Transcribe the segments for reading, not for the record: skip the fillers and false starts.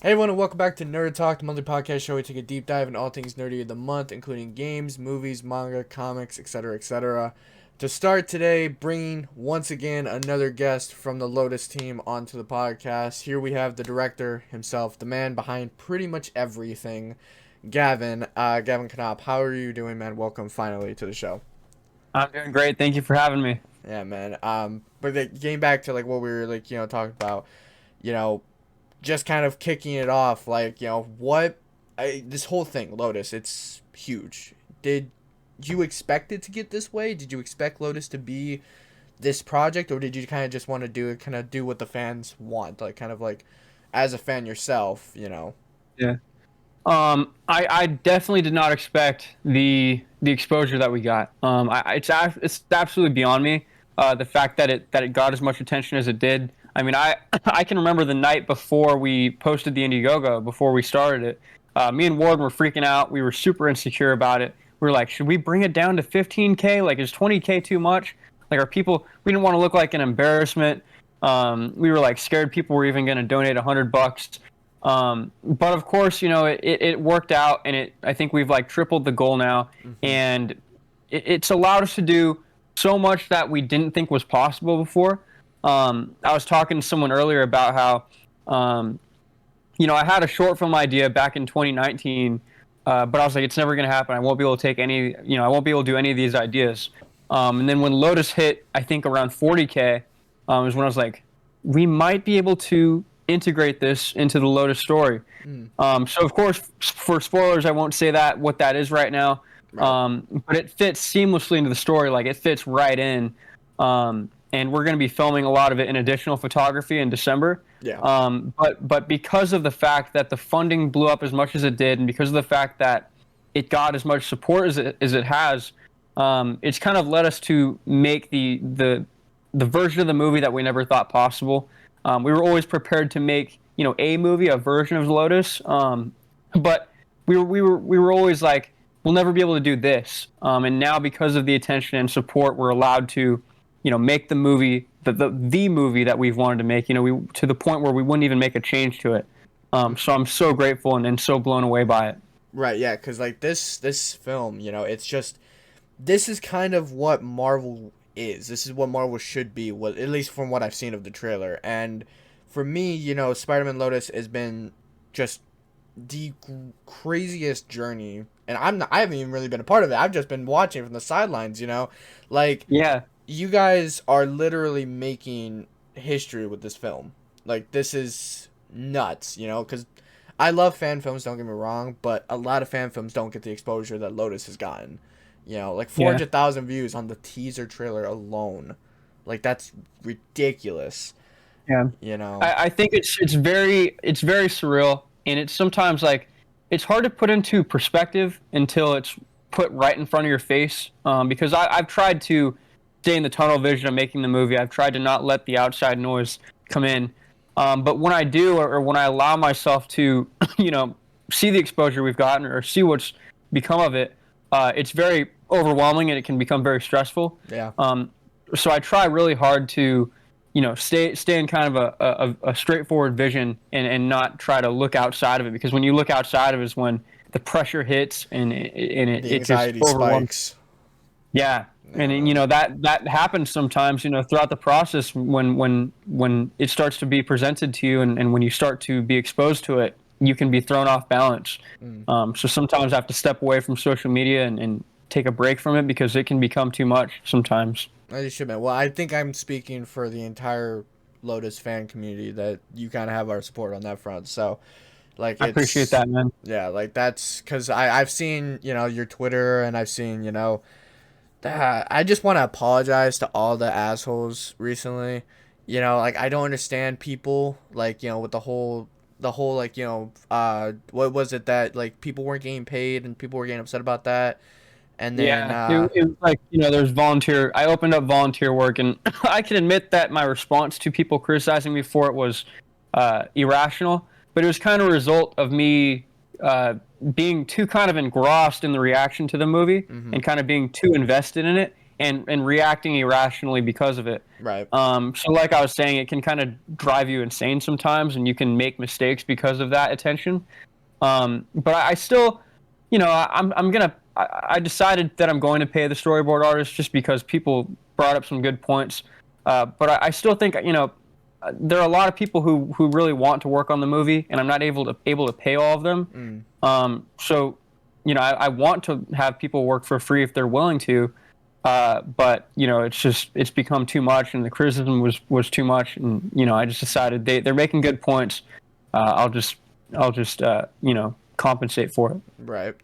Hey everyone, and welcome back to NerdTalk, the monthly podcast show where we take a deep dive into all things nerdy of the month, including games, movies, manga, comics, etc., etc. To start today, bringing once again another guest from the Lotus team onto the podcast. Here we have the director himself, the man behind pretty much everything, Gavin Konop. How are you doing, man? Welcome finally to the show. I'm doing great. Thank you for having me. Yeah, man. Getting back to like what we were talking about, you know, just kind of kicking it off, this whole thing, Lotus, it's huge. Did you expect it to get this way? Did you expect Lotus to be this project, or did you kind of just want to do what the fans want, like kind of like as a fan yourself? Yeah. I definitely did not expect the exposure that we got. It's absolutely beyond me. The fact that it got as much attention as it did. I mean, I can remember the night before we posted the Indiegogo, before we started it. Me and Warden were freaking out. We were super insecure about it. We were like, should we bring it down to 15K? Like, is 20K too much? Like, are people? We didn't want to look like an embarrassment. We were like scared people were even going to donate $100. But of course, it worked out, and I think we've like tripled the goal now, Hmm. and it's allowed us to do so much that we didn't think was possible before. I was talking to someone earlier about how, I had a short film idea back in 2019, but I was like, it's never going to happen. I won't be able to take any, I won't be able to do any of these ideas. And then when Lotus hit, I think around 40K, is when I was like, we might be able to integrate this into the Lotus story. Mm. So of course, for spoilers, I won't say what that is right now. Right. But it fits seamlessly into the story. Like it fits right in. And we're going to be filming a lot of it in additional photography in December. Yeah. But because of the fact that the funding blew up as much as it did, and because of the fact that it got as much support as it has, it's kind of led us to make the version of the movie that we never thought possible. We were always prepared to make a movie, a version of Lotus, but we were always like, we'll never be able to do this. And now because of the attention and support, we're allowed to make the movie, the movie that we've wanted to make. We to the point where we wouldn't even make a change to it. So I'm so grateful and so blown away by it. Right, yeah, because like this film, it's just this is kind of what Marvel is. This is what Marvel should be, what at least from what I've seen of the trailer. And for me, Spider-Man Lotus has been just the craziest journey, and I haven't even really been a part of it. I've just been watching from the sidelines. Like Yeah, you guys are literally making history with this film. Like this is nuts, because I love fan films, don't get me wrong, but a lot of fan films don't get the exposure that Lotus has gotten. Like yeah. 400,000 views on the teaser trailer alone. Like that's ridiculous. Yeah, You know. I think it's very surreal, and it's sometimes like it's hard to put into perspective until it's put right in front of your face. Because I've tried to stay in the tunnel vision of making the movie. I've tried to not let the outside noise come in. But when I do, or when I allow myself to, see the exposure we've gotten or see what's become of it, it's very overwhelming and it can become very stressful. Yeah. So I try really hard to, stay in kind of a straightforward vision and not try to look outside of it, because when you look outside of it is when the pressure hits and The it just anxiety overwhelms. spikes. Yeah, Yeah, and man. that happens sometimes. Throughout the process when it starts to be presented to you, and when you start to be exposed to it, you can be thrown off balance. Mm. So sometimes I have to step away from social media and take a break from it because it can become too much sometimes. I should, man. Well, I think I'm speaking for the entire Lotus fan community that you kind of have our support on that front. So, like, I appreciate it's that, man. yeah, like that's because I've seen your Twitter, and I've seen that I just want to apologize to all the assholes recently. Like I don't understand people like with the whole like what was it that like people weren't getting paid and people were getting upset about that, and then Yeah, it was like there's volunteer. I opened up volunteer work, and I can admit that my response to people criticizing me for it was irrational, but it was kind of a result of me being too kind of engrossed in the reaction to the movie hmm and kind of being too invested in it. and reacting irrationally because of it. Right. So like I was saying, it can kind of drive you insane sometimes, and you can make mistakes because of that attention. But I still, I decided that I'm going to pay the storyboard artist just because people brought up some good points. But I still think, there are a lot of people who really want to work on the movie, and I'm not able to pay all of them. So, I want to have people work for free if they're willing to. But it's become too much, and the criticism was too much, and I just decided they're making good points. I'll just compensate for it. Right.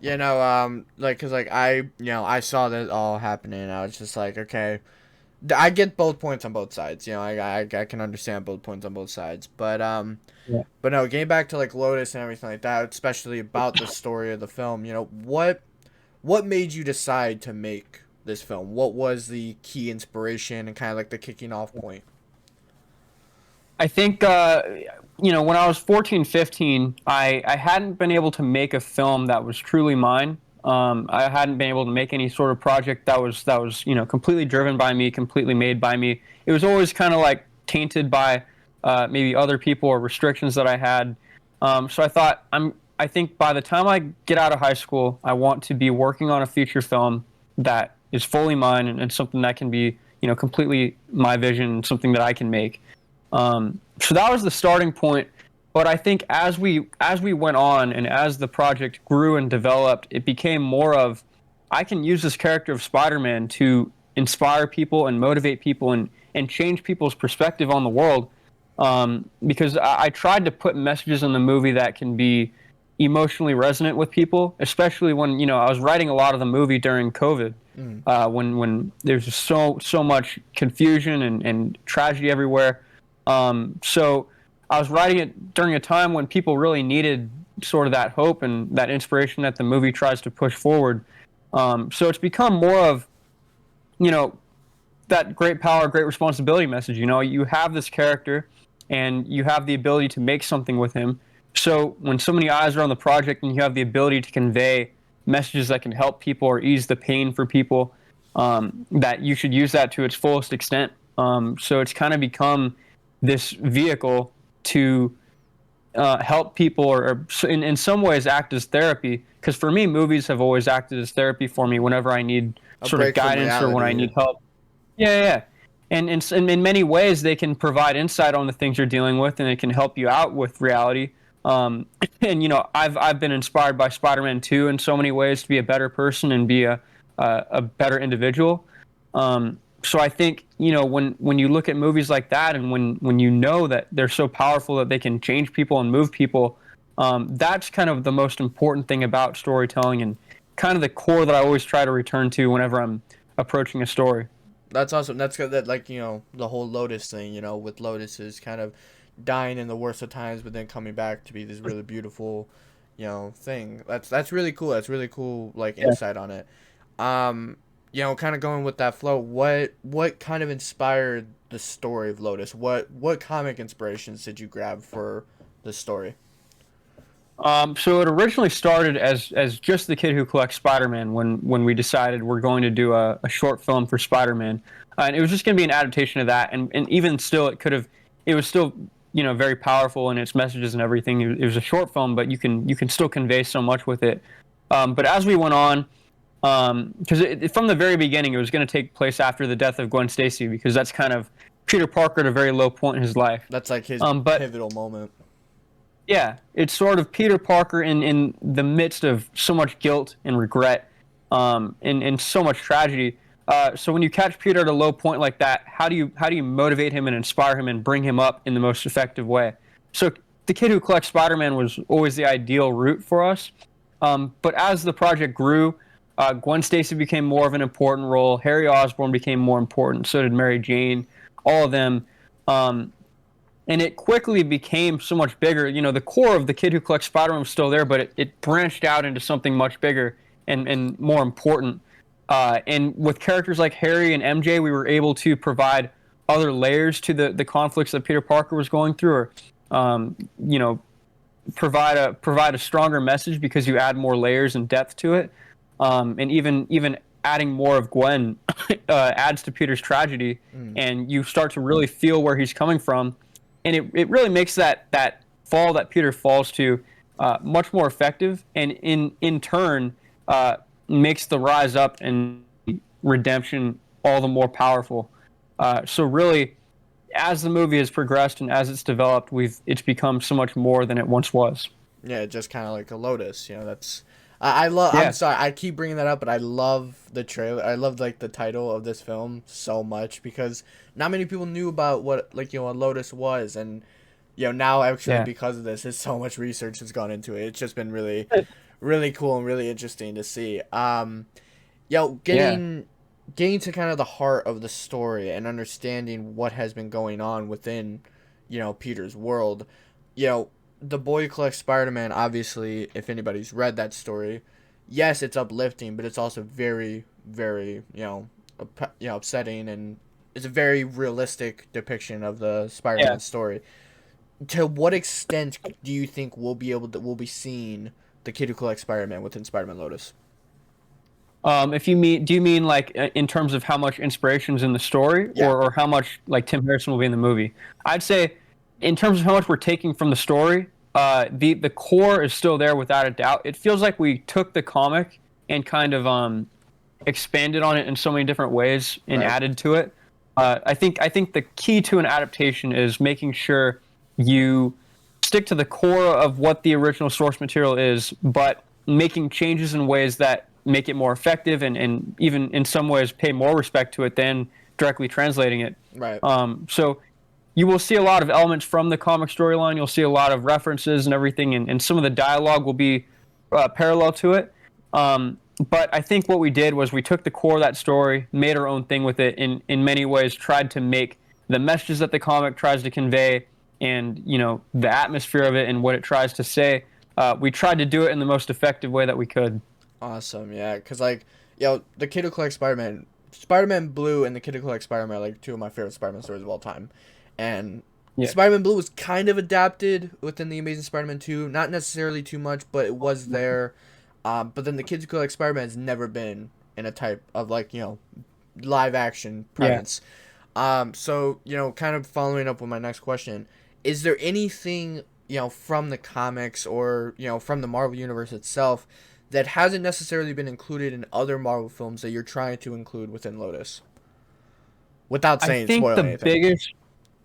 Cause I saw that all happening, and I was just like, okay, I get both points on both sides. I can understand both points on both sides, but but no, getting back to like Lotus and everything like that, especially about the story of the film. What made you decide to make this film? What was the key inspiration and kind of like the kicking off point? I think, when I was 14, 15, I hadn't been able to make a film that was truly mine. I hadn't been able to make any sort of project that was completely driven by me, completely made by me. It was always kind of like tainted by maybe other people or restrictions that I had. So I thought, I think by the time I get out of high school, I want to be working on a feature film that is fully mine and something that can be, completely my vision, something that I can make. So that was the starting point. But I think as we went on and as the project grew and developed, it became more of, I can use this character of Spider-Man to inspire people and motivate people and change people's perspective on the world. Because I tried to put messages in the movie that can be emotionally resonant with people, especially when, I was writing a lot of the movie during COVID, when there's just so much confusion and tragedy everywhere. So I was writing it during a time when people really needed sort of that hope and that inspiration that the movie tries to push forward. So it's become more of, that great power, great responsibility message. You have this character and you have the ability to make something with him. So when so many eyes are on the project and you have the ability to convey messages that can help people or ease the pain for people, that you should use that to its fullest extent. So it's kind of become this vehicle to help people or in some ways act as therapy. Because for me, movies have always acted as therapy for me whenever I need sort of guidance or when I need help. Yeah. And in many ways, they can provide insight on the things you're dealing with, and it can help you out with reality. And I've been inspired by Spider-Man 2 in so many ways to be a better person and be a better individual. So I think, when you look at movies like that and when you know that they're so powerful that they can change people and move people, that's kind of the most important thing about storytelling and kind of the core that I always try to return to whenever I'm approaching a story. That's awesome. That's good that, the whole Lotus thing, with Lotus is kind of dying in the worst of times, but then coming back to be this really beautiful, thing. That's really cool. That's really cool, insight on it. Kind of going with that flow, what kind of inspired the story of Lotus? What comic inspirations did you grab for the story? So it originally started as just the kid who collects Spider-Man when we decided we're going to do a short film for Spider-Man. And it was just going to be an adaptation of that. And even still, it was still, very powerful in its messages and everything. It was a short film, but you can still convey so much with it. But as we went on, because from the very beginning, it was going to take place after the death of Gwen Stacy, because that's kind of Peter Parker at a very low point in his life. That's like his pivotal moment. Yeah, it's sort of Peter Parker in the midst of so much guilt and regret, and so much tragedy. So when you catch Peter at a low point like that, how do you motivate him and inspire him and bring him up in the most effective way? So the kid who collects Spider-Man was always the ideal route for us. But as the project grew, Gwen Stacy became more of an important role. Harry Osborne became more important. So did Mary Jane. All of them. And it quickly became so much bigger. The core of the kid who collects Spider-Man was still there, but it branched out into something much bigger and more important. And with characters like Harry and MJ, we were able to provide other layers to the conflicts that Peter Parker was going through, or provide a stronger message because you add more layers and depth to it. And even adding more of Gwen adds to Peter's tragedy, and you start to really feel where he's coming from, and it really makes that fall that Peter falls to much more effective, and in turn makes the rise up and redemption all the more powerful. So really, as the movie has progressed and as it's developed, it's become so much more than it once was. Yeah, just kind of like a Lotus, that's. I love. Yeah. I'm sorry, I keep bringing that up, but I love the trailer. I love like the title of this film so much because not many people knew about what a Lotus was, and now actually because of this, there's so much research that's gone into it. It's just been really, really cool and really interesting to see. Getting to kind of the heart of the story and understanding what has been going on within, Peter's world, The Boy Who Collects Spider-Man, obviously, if anybody's read that story, yes, it's uplifting, but it's also very, very, upsetting, and it's a very realistic depiction of the Spider-Man story. To what extent do you think we'll be seeing the kid who collects Spider-Man within Spider-Man Lotus? Do you mean like in terms of how much inspiration's in the story, or how much like Tim Harrison will be in the movie? I'd say, in terms of how much we're taking from the story, the core is still there without a doubt. It feels like we took the comic and kind of expanded on it in so many different ways and added to it. I think the key to an adaptation is making sure you stick to the core of what the original source material is, but making changes in ways that make it more effective and even in some ways pay more respect to it than directly translating it. Right. So you will see a lot of elements from the comic storyline. You'll see a lot of references and everything, and some of the dialogue will be parallel to it. But I think what we did was we took the core of that story, made our own thing with it, in many ways tried to make the messages that the comic tries to convey and, the atmosphere of it and what it tries to say. We tried to do it in the most effective way that we could. Awesome, yeah, because the Kid Who Collects Spider-Man, Spider-Man Blue and the Kid Who Collects Spider-Man are like two of my favorite Spider-Man stories of all time, and Spider-Man Blue was kind of adapted within the Amazing Spider-Man 2, not necessarily too much, but it was there. But then the Kid Who Collects Spider-Man has never been in a type of live action presence. So kind of following up with my next question, is there anything from the comics or from the Marvel Universe itself that hasn't necessarily been included in other Marvel films that you're trying to include within Lotus? Without saying spoil anything.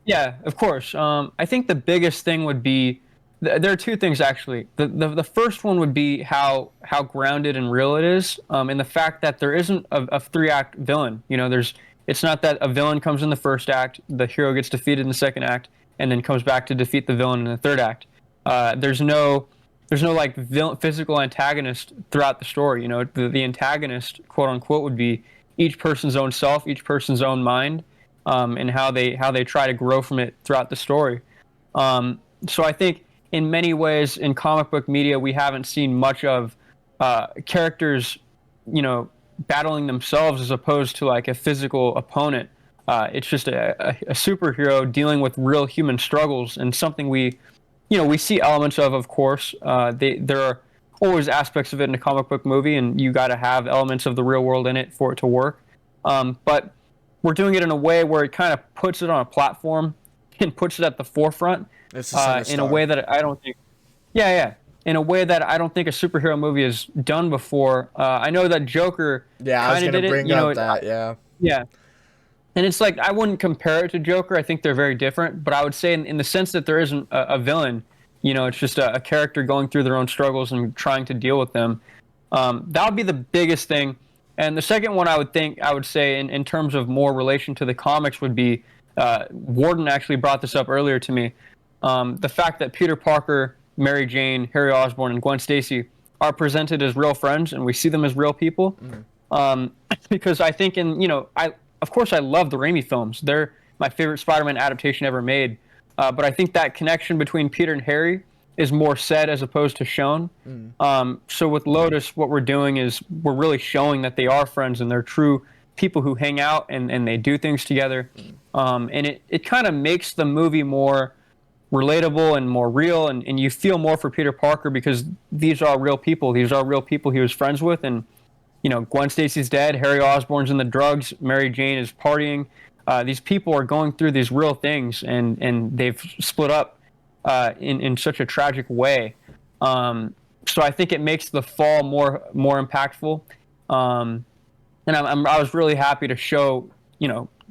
Yeah, of course. I think the biggest thing would be, there are two things actually. The first one would be how grounded and real it is, and the fact that there isn't a 3-act villain. It's not that a villain comes in the first act, the hero gets defeated in the second act, and then comes back to defeat the villain in the third act. There's no physical antagonist throughout the story. The antagonist, quote unquote, would be each person's own self, each person's own mind, and how they try to grow from it throughout the story. So I think in many ways in comic book media we haven't seen much of characters, battling themselves as opposed to like a physical opponent. It's just a superhero dealing with real human struggles, and something we see elements of course. There are always aspects of it in a comic book movie, and you got to have elements of the real world in it for it to work. But we're doing it in a way where it kind of puts it on a platform and puts it at the forefront in a way that I don't think. In a way that I don't think a superhero movie has done before. I know that Joker. Yeah, I was going to bring up that. Yeah. And it's like, I wouldn't compare it to Joker. I think they're very different. But I would say in the sense that there isn't a villain, it's just a character going through their own struggles and trying to deal with them. That would be the biggest thing. And the second one I would say in terms of more relation to the comics would be, Warden actually brought this up earlier to me. The fact that Peter Parker, Mary Jane, Harry Osborn, and Gwen Stacy are presented as real friends, and we see them as real people. Because I think of course, I love the Raimi films. They're my favorite Spider-Man adaptation ever made. But I think that connection between Peter and Harry is more said as opposed to shown. So with Lotus, what we're doing is we're really showing that they are friends and they're true people who hang out and they do things together. And it kind of makes the movie more relatable and more real, and you feel more for Peter Parker because these are real people. These are real people he was friends with, and Gwen Stacy's dead, Harry Osborne's in the drugs, Mary Jane is partying. These people are going through these real things, and they've split up in such a tragic way. So I think it makes the fall more impactful. And I was really happy to show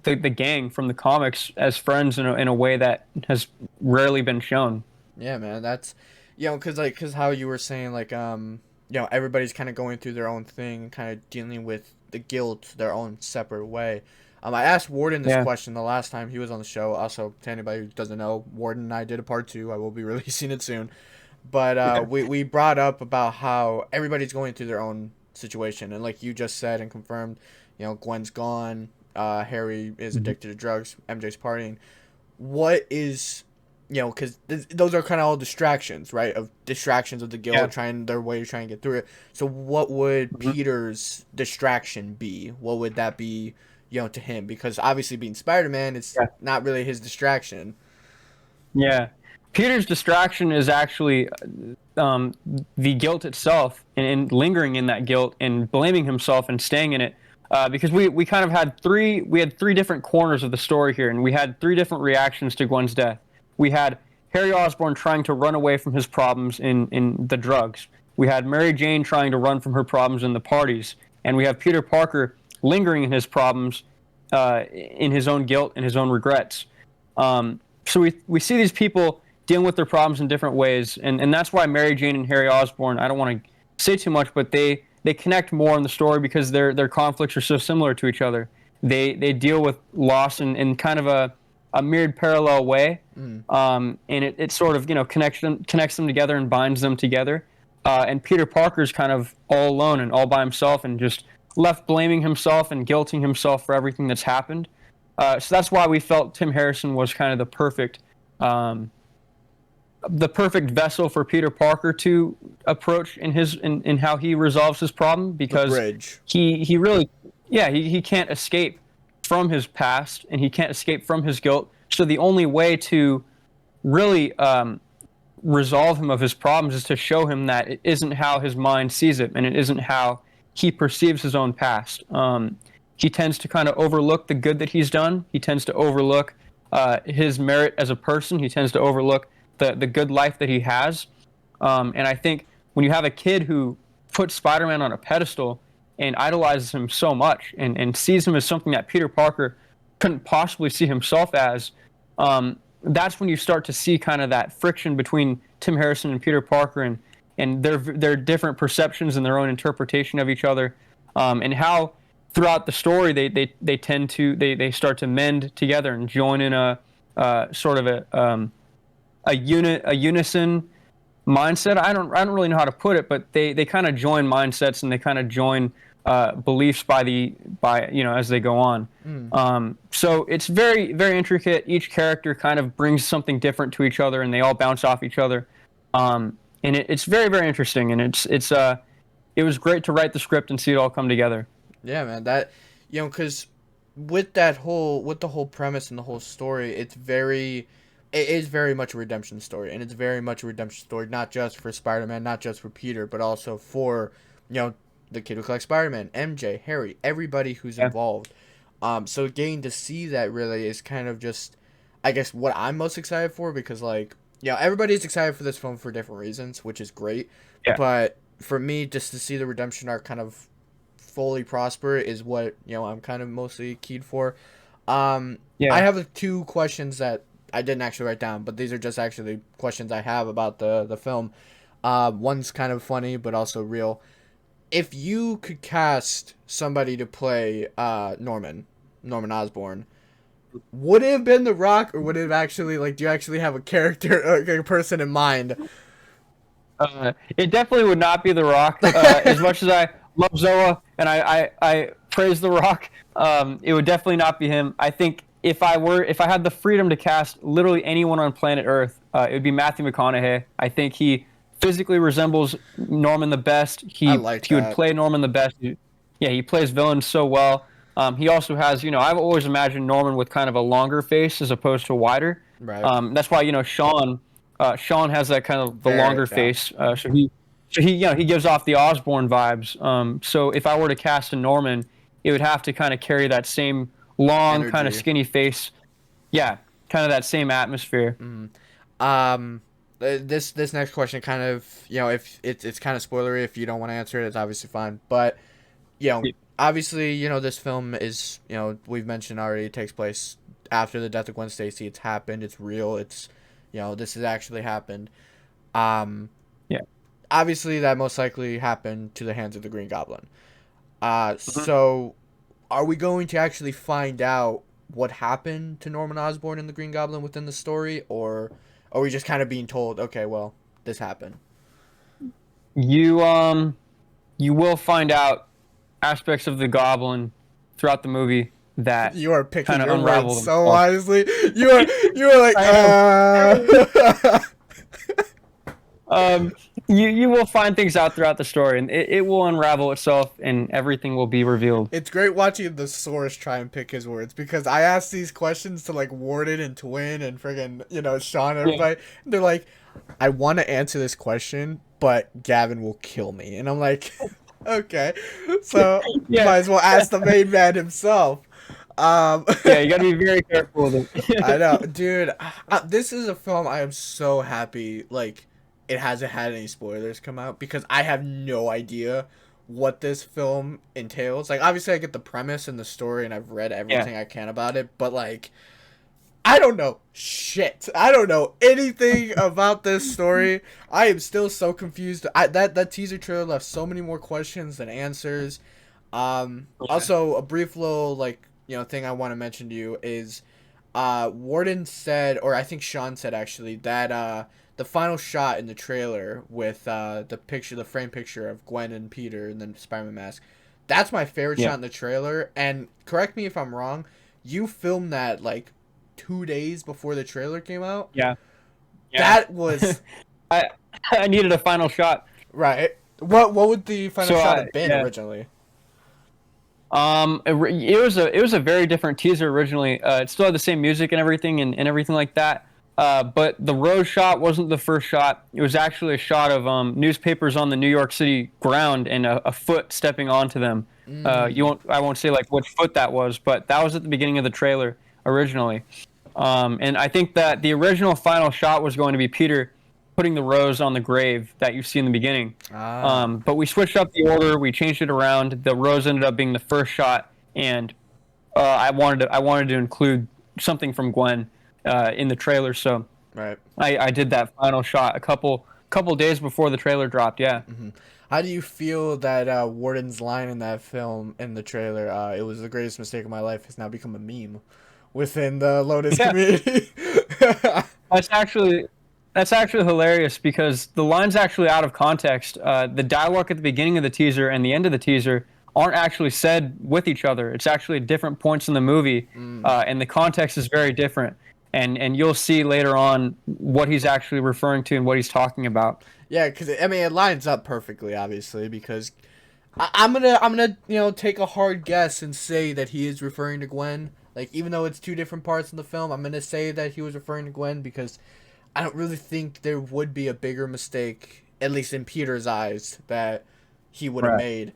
the gang from the comics as friends in a way that has rarely been shown. Yeah, man, that's cause how you were saying like everybody's kind of going through their own thing, kind of dealing with the guilt their own separate way. I asked Warden this question the last time he was on the show. Also, to anybody who doesn't know, Warden and I did a part 2. I will be releasing it soon. But we brought up about how everybody's going through their own situation, and like you just said and confirmed, Gwen's gone. Harry is addicted to drugs. MJ's partying. What is, because those are kind of all distractions, right? Of distractions of the guild, their way of trying to get through it. So what would Peter's distraction be? What would that be, to him? Because obviously being Spider-Man, it's not really his distraction. Yeah. Peter's distraction is actually the guilt itself, and lingering in that guilt and blaming himself and staying in it. Because we kind of had three different corners of the story here, and we had 3 different reactions to Gwen's death. We had Harry Osborne trying to run away from his problems in the drugs. We had Mary Jane trying to run from her problems in the parties. And we have Peter Parker lingering in his problems, in his own guilt and his own regrets. So we see these people dealing with their problems in different ways. And that's why Mary Jane and Harry Osborne, I don't want to say too much, but they connect more in the story because their conflicts are so similar to each other. They deal with loss in kind of a mirrored parallel way. And it sort of connects them together and binds them together. And Peter Parker's kind of all alone and all by himself and just left blaming himself and guilting himself for everything that's happened. So that's why we felt Tim Harrison was kind of the perfect vessel for Peter Parker to approach in how he resolves his problem, because he really he can't escape from his past and he can't escape from his guilt. So the only way to really resolve him of his problems is to show him that it isn't how his mind sees it and it isn't how he perceives his own past. He tends to kind of overlook the good that he's done. He tends to overlook his merit as a person. He tends to overlook the good life that he has. And I think when you have a kid who puts Spider-Man on a pedestal and idolizes him so much and sees him as something that Peter Parker couldn't possibly see himself as, that's when you start to see kind of that friction between Tim Harrison and Peter Parker and their different perceptions and their own interpretation of each other, and how throughout the story they start to mend together and join in a sort of a unison mindset. I don't really know how to put it, but they kind of join mindsets and they kind of join beliefs by as they go on. So it's very, very intricate. Each character kind of brings something different to each other, and they all bounce off each other. And it's very, very interesting, and it was great to write the script and see it all come together. Yeah, man, that because with the whole premise and the whole story, it is very much a redemption story, and it's very much a redemption story not just for Spider-Man, not just for Peter, but also for the kid who collects Spider-Man, MJ, Harry, everybody who's involved. So getting to see that really is kind of just, I guess, what I'm most excited for, because everybody's excited for this film for different reasons, which is great. Yeah. But for me, just to see the redemption arc kind of fully prosper is what I'm kind of mostly keyed for. I have 2 questions that I didn't actually write down, but these are just actually questions I have about the film. One's kind of funny, but also real. If you could cast somebody to play Norman Osborn, would it have been The Rock, or would it have actually, do you actually have a character, a person in mind? It definitely would not be The Rock. As much as I love Zoa and I praise The Rock, it would definitely not be him. I think if I had the freedom to cast literally anyone on planet Earth, it would be Matthew McConaughey. I think he physically resembles Norman the best. He would play Norman the best. He plays villains so well. He also has, I've always imagined Norman with kind of a longer face as opposed to wider. Right. That's why, Sean has that kind of the longer face. So So he gives off the Osborne vibes. So if I were to cast a Norman, it would have to kind of carry that same long, kind of Energy. skinny face. Yeah, kind of that same atmosphere. Um, this next question kind of, if it's kind of spoilery. If you don't want to answer it, it's obviously fine. But obviously, this film is, we've mentioned already, it takes place after the death of Gwen Stacy. It's happened. It's real. It's, this has actually happened. Yeah. Obviously, that most likely happened to the hands of the Green Goblin. Mm-hmm. So are we going to actually find out what happened to Norman Osborn and the Green Goblin within the story, or are we just kind of being told, okay, well, this happened? You will find out aspects of the Goblin throughout the movie that You are picking kind of your unravel words so themselves. wisely. You are like, I you will find things out throughout the story, and it will unravel itself, and everything will be revealed. It's great watching the source try and pick his words, because I asked these questions to like Warden and Twin and friggin' Sean and everybody. And they're like, I want to answer this question, but Gavin will kill me, and I'm like, okay, so Yeah. might as well ask the main man himself. Yeah, you got to be very careful with I it. know, dude. This is a film I am so happy like it hasn't had any spoilers come out, because I have no idea what this film entails. Like, obviously, I get the premise and the story, and I've read everything I can about it, but like, I don't know shit. I don't know anything about this story. I am still so confused. That teaser trailer left so many more questions than answers. Also, a brief little thing I want to mention to you is, Warden said, or I think Sean said actually, that the final shot in the trailer with the frame picture of Gwen and Peter and then Spider-Man mask, that's my favorite shot in the trailer. And correct me if I'm wrong, you filmed that like 2 days before the trailer came out. Yeah. That was I needed a final shot. right. What would the final shot have been Yeah. originally? It was a very different teaser originally. It still had the same music and everything and everything like that. But the road shot wasn't the first shot. It was actually a shot of newspapers on the New York City ground and a foot stepping onto them. I won't say like which foot that was, but that was at the beginning of the trailer originally. And I think that the original final shot was going to be Peter putting the rose on the grave that you see in the beginning. But we switched up the order. We changed it around. The rose ended up being the first shot, and I wanted to include something from Gwen in the trailer. So Right. I did that final shot a couple days before the trailer dropped. Yeah. How do you feel that Warden's line in that film, in the trailer, it was the greatest mistake of my life, has now become a meme within the Lotus community? That's actually hilarious, because the line's actually out of context. The dialogue at the beginning of the teaser and the end of the teaser aren't actually said with each other. It's actually different points in the movie, and the context is very different. And you'll see later on what he's actually referring to and what he's talking about. Yeah, because I mean, it lines up perfectly, obviously, because I'm gonna take a hard guess and say that he is referring to Gwen. Like, even though it's two different parts in the film, I'm gonna say that he was referring to Gwen, because I don't really think there would be a bigger mistake, at least in Peter's eyes, that he would have made.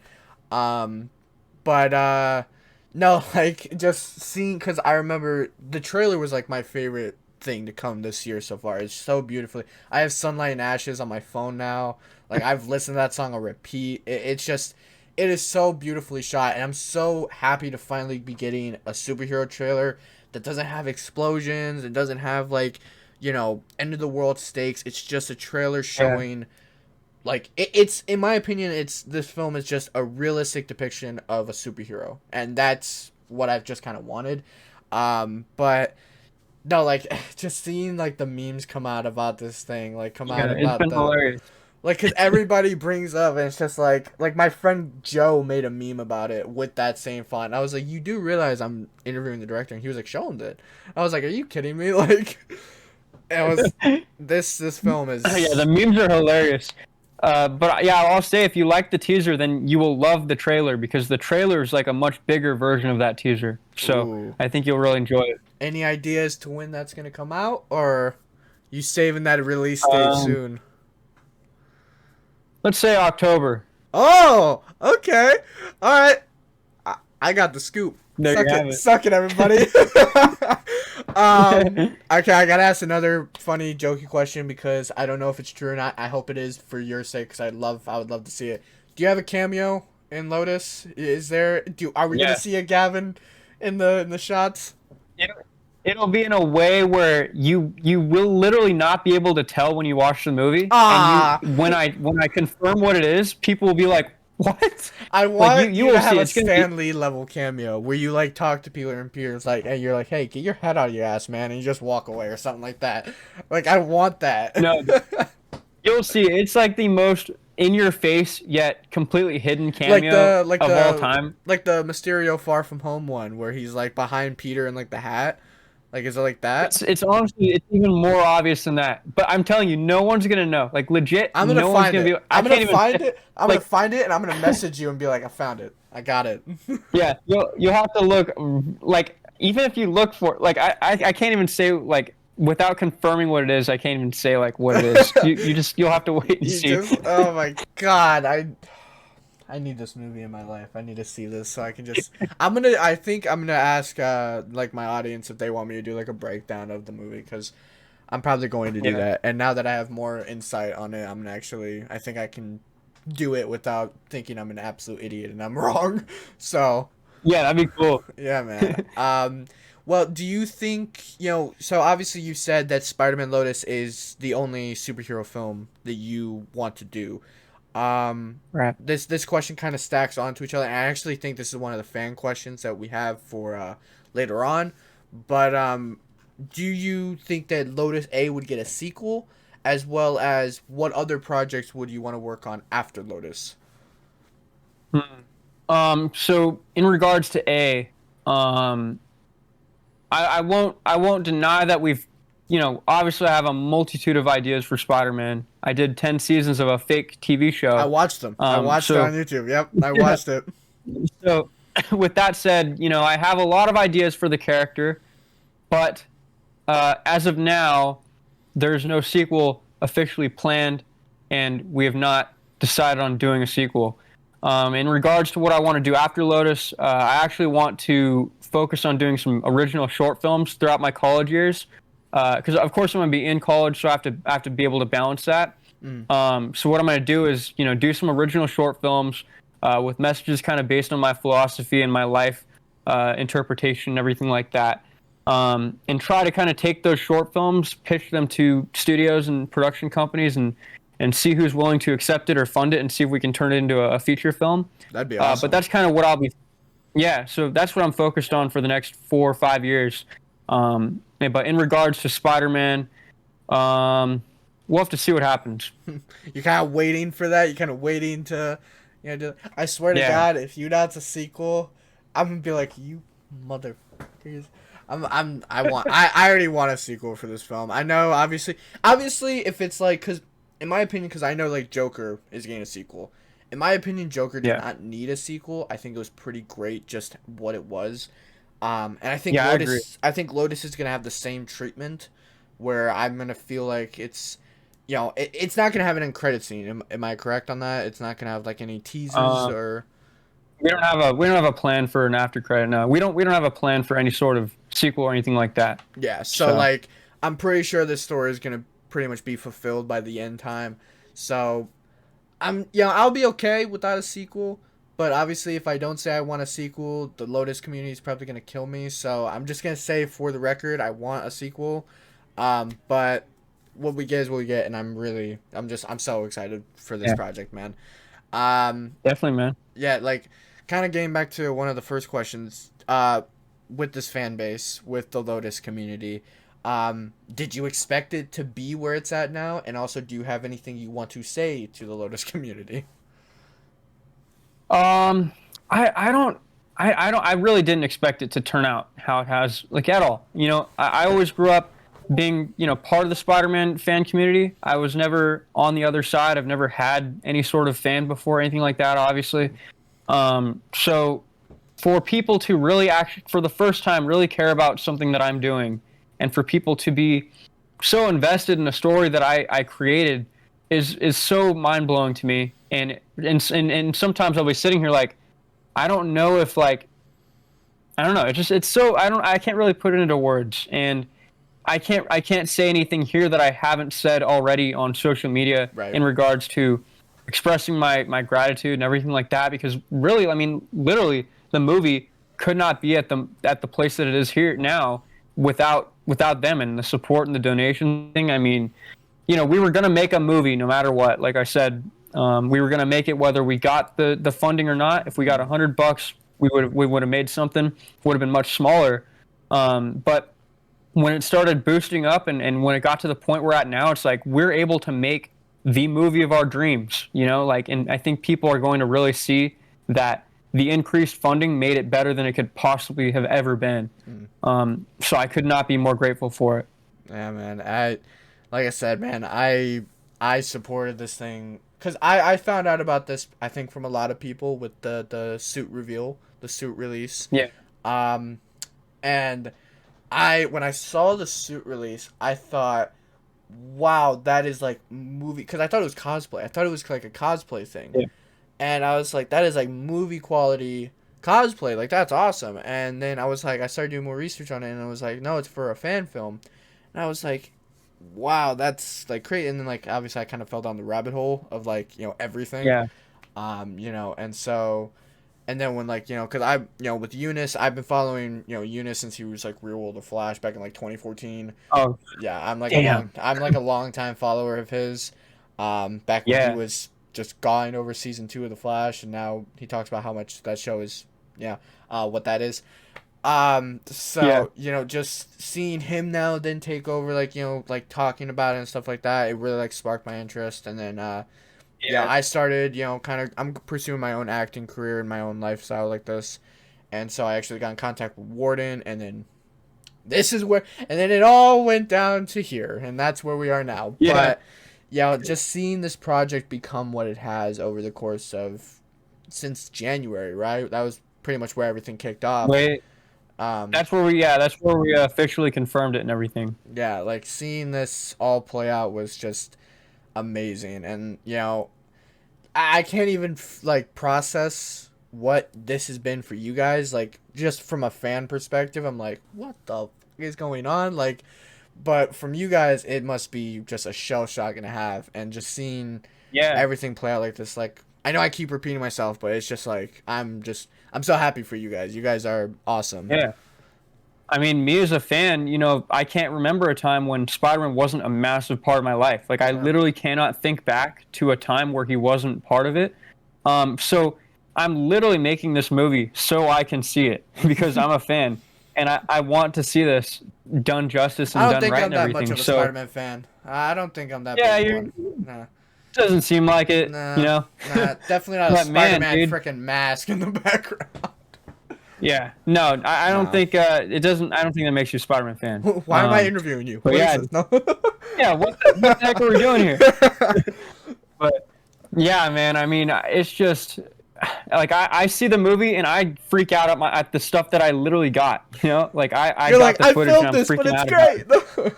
But no, like, just seeing, because I remember the trailer was like my favorite thing to come this year so far. It's so beautifully. I have Sunlight and Ashes on my phone now. Like, I've listened to that song on repeat. It's just, it is so beautifully shot, and I'm so happy to finally be getting a superhero trailer that doesn't have explosions. It doesn't have like, end of the world stakes. It's just a trailer showing, like, it's in my opinion, this film is just a realistic depiction of a superhero, and that's what I've just kind of wanted. But no, like, just seeing like the memes come out about this thing, like come out It's about been the hilarious. like, because everybody brings up, and it's just like my friend Joe made a meme about it with that same font. And I was like, you do realize I'm interviewing the director? And he was like, show him that. I was like, are you kidding me? Like, it was this film is Yeah, the memes are hilarious. But yeah, I'll say if you like the teaser, then you will love the trailer, because the trailer is like a much bigger version of that teaser. So Ooh. I think you'll really enjoy it. Any ideas to when that's gonna come out, or you saving that release date soon? let's say October. Oh, okay. All right. I got the scoop. There you have it. Suck it, everybody. Okay, I gotta ask another funny, jokey question because I don't know if it's true or not. I hope it is for your sake because I would love to see it. Do you have a cameo in Lotus? Is there? Are we gonna see a Gavin in the shots? It'll be in a way where you will literally not be able to tell when you watch the movie. And when I confirm what it is, people will be like, "What?" I want like, you to have a Stan Lee level cameo where you like talk to people in peers like, and you're like, "Hey, get your head out of your ass, man," and you just walk away or something like that. Like, I want that. No, you'll see. It's like the most in your face yet completely hidden cameo of all time. Like the Mysterio Far From Home one where he's like behind Peter in like the hat. Like, is it like that? It's honestly, it's even more obvious than that. But I'm telling you, no one's gonna know. Like, legit, I'm gonna find it. I'm gonna find it. I'm like, gonna find it, and I'm gonna message you and be like, I found it. I got it. Yeah, you'll have to look. Like, even if you look for, like, I can't even say, like, without confirming what it is. I can't even say like what it is. You'll have to wait and see. Oh my god, I need this movie in my life. I need to see this so I can just. I think I'm gonna ask like my audience if they want me to do like a breakdown of the movie because I'm probably going to do that. And now that I have more insight on it, I'm gonna actually. I think I can do it without thinking I'm an absolute idiot and I'm wrong. So. Yeah, that'd be cool. Yeah, man. Well, do you think So obviously you said that Spider-Man Lotus is the only superhero film that you want to do. Right. This question kind of stacks onto each other. And I actually think this is one of the fan questions that we have for later on. But do you think that Lotus A would get a sequel, as well as what other projects would you want to work on after Lotus? So in regards to A, I won't deny that we've, obviously I have a multitude of ideas for Spider-Man. I did 10 seasons of a fake TV show. I watched them. I watched it on YouTube. Yep, I watched it. So, with that said, I have a lot of ideas for the character, but as of now, there's no sequel officially planned, and we have not decided on doing a sequel. In regards to what I want to do after Lotus, I actually want to focus on doing some original short films throughout my college years. Because of course I'm going to be in college, so I have to be able to balance that. So what I'm going to do is, do some original short films with messages kind of based on my philosophy and my life interpretation and everything like that. And try to kind of take those short films, pitch them to studios and production companies and see who's willing to accept it or fund it and see if we can turn it into a feature film. That'd be awesome. But that's kind of what I'll be... Yeah, so that's what I'm focused on for the next 4 or 5 years. But in regards to Spider-Man, we'll have to see what happens. You're kind of waiting for that? You're kind of waiting to... I swear to God, if you announce a sequel, I'm going to be like, you motherfuckers... I already want a sequel for this film. I know, obviously, if it's like, because in my opinion, because I know like Joker is getting a sequel. In my opinion, Joker did not need a sequel. I think it was pretty great, just what it was. And I think Lotus is gonna have the same treatment, where I'm gonna feel like it's, it's not gonna have an end credit scene. Am I correct on that? It's not gonna have like any teasers or. We don't have a plan for an after credit. No, we don't have a plan for any sort of sequel or anything like that. Yeah, so like I'm pretty sure this story is gonna pretty much be fulfilled by the end time. So I'll be okay without a sequel. But obviously, if I don't say I want a sequel, the Lotus community is probably gonna kill me. So I'm just gonna say for the record, I want a sequel. But what we get is what we get, and I'm so excited for this project, man. Definitely, man. Yeah, like. Kind of getting back to one of the first questions, with this fan base, with the Lotus community, did you expect it to be where it's at now? And also, do you have anything you want to say to the Lotus community? I really didn't expect it to turn out how it has, like, at all. I always grew up being, part of the Spider-Man fan community. I was never on the other side. I've never had any sort of fan before, anything like that, obviously. So for people to really actually, for the first time, really care about something that I'm doing, and for people to be so invested in a story that I created, is so mind blowing to me, and sometimes I'll be sitting here like, I don't know if like, I don't know, it's so I can't really put it into words, and I can't say anything here that I haven't said already on social media Right. in regards to expressing my gratitude and everything like that, because really, I mean, literally the movie could not be at the place that it is here now without them and the support and the donation thing. I mean, we were going to make a movie no matter what. Like I said, we were going to make it whether we got the funding or not. If we got $100, we would have made something. Would have been much smaller. But when it started boosting up and when it got to the point we're at now, it's like we're able to make the movie of our dreams. And I think people are going to really see that the increased funding made it better than it could possibly have ever been. So I could not be more grateful for it. Yeah, man. Like I said, man, I supported this thing because I found out about this, I think, from a lot of people with the suit reveal, the suit release. Yeah. And when I saw the suit release, I thought, wow, that is like movie, because I thought it was cosplay. I thought it was like a cosplay thing. Yeah. And I was like, that is like movie quality cosplay. Like, that's awesome. And then I started doing more research on it, and I was like, no, it's for a fan film. And I was like, wow, that's like crazy. And then like obviously I kind of fell down the rabbit hole of like, everything. Yeah. And so, and then when like, because I, with Eunice, I've been following, Eunice since he was like Real World of Flash back in like 2014. Oh. Yeah, I'm like Damn. I'm like a long time follower of his. Back when he was just gawing over season 2 of the Flash, and now he talks about how much that show is, what that is. Just seeing him now then take over, like, like talking about it and stuff like that, it really like sparked my interest. And then I started, I'm pursuing my own acting career and my own lifestyle like this. And so I actually got in contact with Warden, and then it all went down to here, and that's where we are now. Yeah. But just seeing this project become what it has over the course of since January, right? That was pretty much where everything kicked off. Wait. That's where we officially confirmed it and everything. Yeah, like seeing this all play out was just amazing, and I can't even like process what this has been for you guys. Like, just from a fan perspective, I'm like, what the f- is going on? Like, but from you guys, it must be just a shell shock and a half, and just seeing everything play out like this. Like, I know I keep repeating myself, but it's just like I'm so happy for you guys. You guys are awesome. Yeah. I mean, me as a fan, I can't remember a time when Spider-Man wasn't a massive part of my life. Like, I literally cannot think back to a time where he wasn't part of it. So I'm literally making this movie so I can see it because I'm a fan, and I want to see this done justice and done right and everything. I don't think I'm that much of a Spider-Man fan. I don't think I'm that big one. Nah. Doesn't seem like it, Nah, definitely not a Spider-Man freaking mask in the background. Yeah, no, I don't think it doesn't. I don't think that makes you a Spider-Man fan. Why am I interviewing you? But no. Yeah, what the heck are we doing here? But yeah, man, I mean, it's just like I see the movie and I freak out at the stuff that I literally got. Like I You're got like, the footage I and I'm filmed this, freaking but it's out.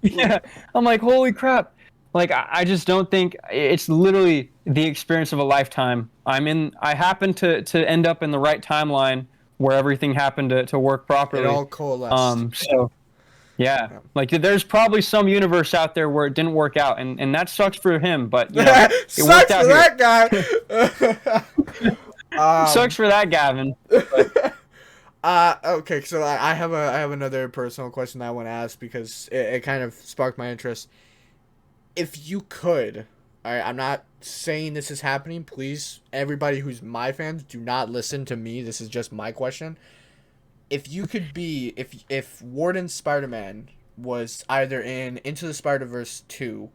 great. Yeah, I'm like, holy crap. Like, I just don't think it's literally the experience of a lifetime. I happen to end up in the right timeline where everything happened to work properly. It all coalesced. So, yeah. Like, there's probably some universe out there where it didn't work out, and that sucks for him, but, it sucks worked out for here. that guy. Sucks for that, Gavin. Okay, so I have another personal question that I want to ask because it kind of sparked my interest. If you could, all right, I'm not saying this is happening. Please, everybody who's my fans, do not listen to me. This is just my question. If you could be, if Warden Spider-Man was either in Into the Spider-Verse 2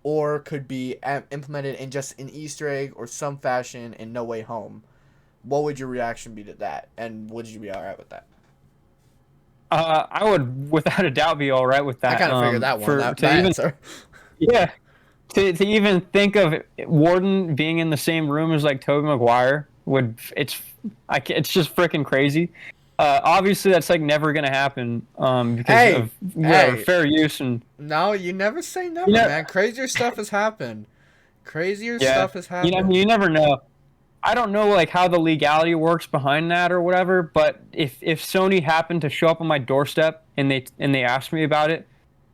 or could be implemented in just an Easter egg or some fashion in No Way Home, what would your reaction be to that? And would you be all right with that? I would, without a doubt, be all right with that. I kind of figured that one. That answer. Yeah. To even think of Warden being in the same room as like Tobey Maguire it's just freaking crazy. Obviously, that's like never gonna happen because Hey, of hey. fair use and No, you never say never, man. Crazier stuff has happened. Crazier yeah, stuff has happened. you never know. I don't know like how the legality works behind that or whatever, but if Sony happened to show up on my doorstep and they asked me about it,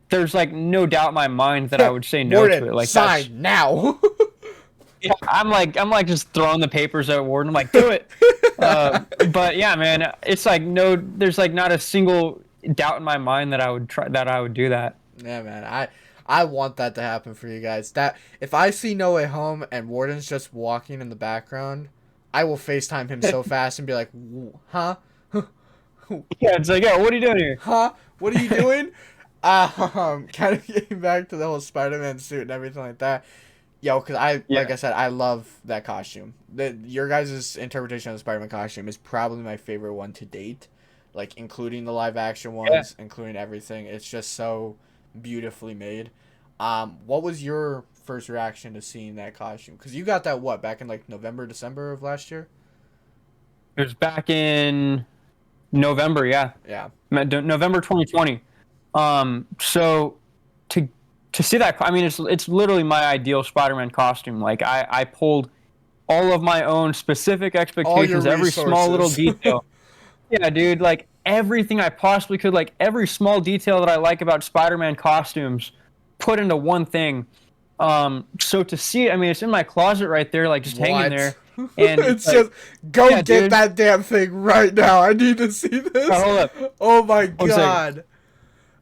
there's like no doubt in my mind that I would say no to Warden, it. Like that's sign now. yeah, I'm like just throwing the papers at Warden. I'm like, do it. But yeah, man, it's like no, there's like not a single doubt in my mind that I would do that. Yeah, man. I want that to happen for you guys. That if I see No Way Home and Warden's just walking in the background, I will FaceTime him so fast and be like, "Huh? Yeah, it's like, yo, what are you doing here? Huh? What are you doing?" Kind of getting back to the whole Spider-Man suit and everything like that. Yo, because like I said, I love that costume. Your guys' interpretation of the Spider-Man costume is probably my favorite one to date. Like, including the live-action ones, including everything. It's just so beautifully made. What was your first reaction to seeing that costume? Because you got that, back in, like, November, December of last year? It was back in November, yeah. Yeah. November 2020. So to see that, I mean, it's literally my ideal Spider-Man costume. Like I pulled all of my own specific expectations, every small little detail. Yeah, dude, like everything I possibly could, like every small detail that I like about Spider-Man costumes, put into one thing. So to see it, I mean, it's in my closet right there, like just hanging there. And it's like, just go get dude. That damn thing right now. I need to see this. Hold up. Oh my god.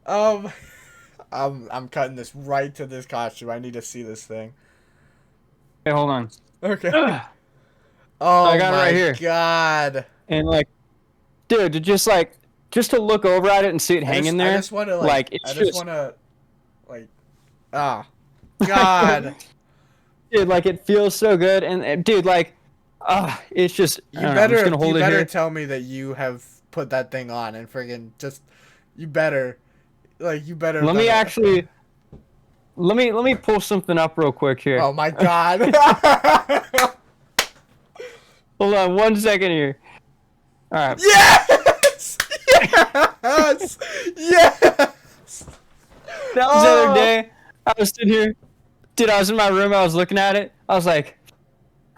I'm cutting this right to this costume. I need to see this thing. Hey, hold on. Okay. Oh, I got it right here. God. And like, dude, just to look over at it and see it hanging there. I just want to God. Dude, like it feels so good, and dude, like, it's just. You better tell me that you have put that thing on and friggin' just. You better. Like you better. Let me pull something up real quick here. Oh my god. Hold on 1 second here. All right. Yes. Yes. Yes. That was the other day. I was sitting here. Dude, I was in my room. I was looking at it. I was like,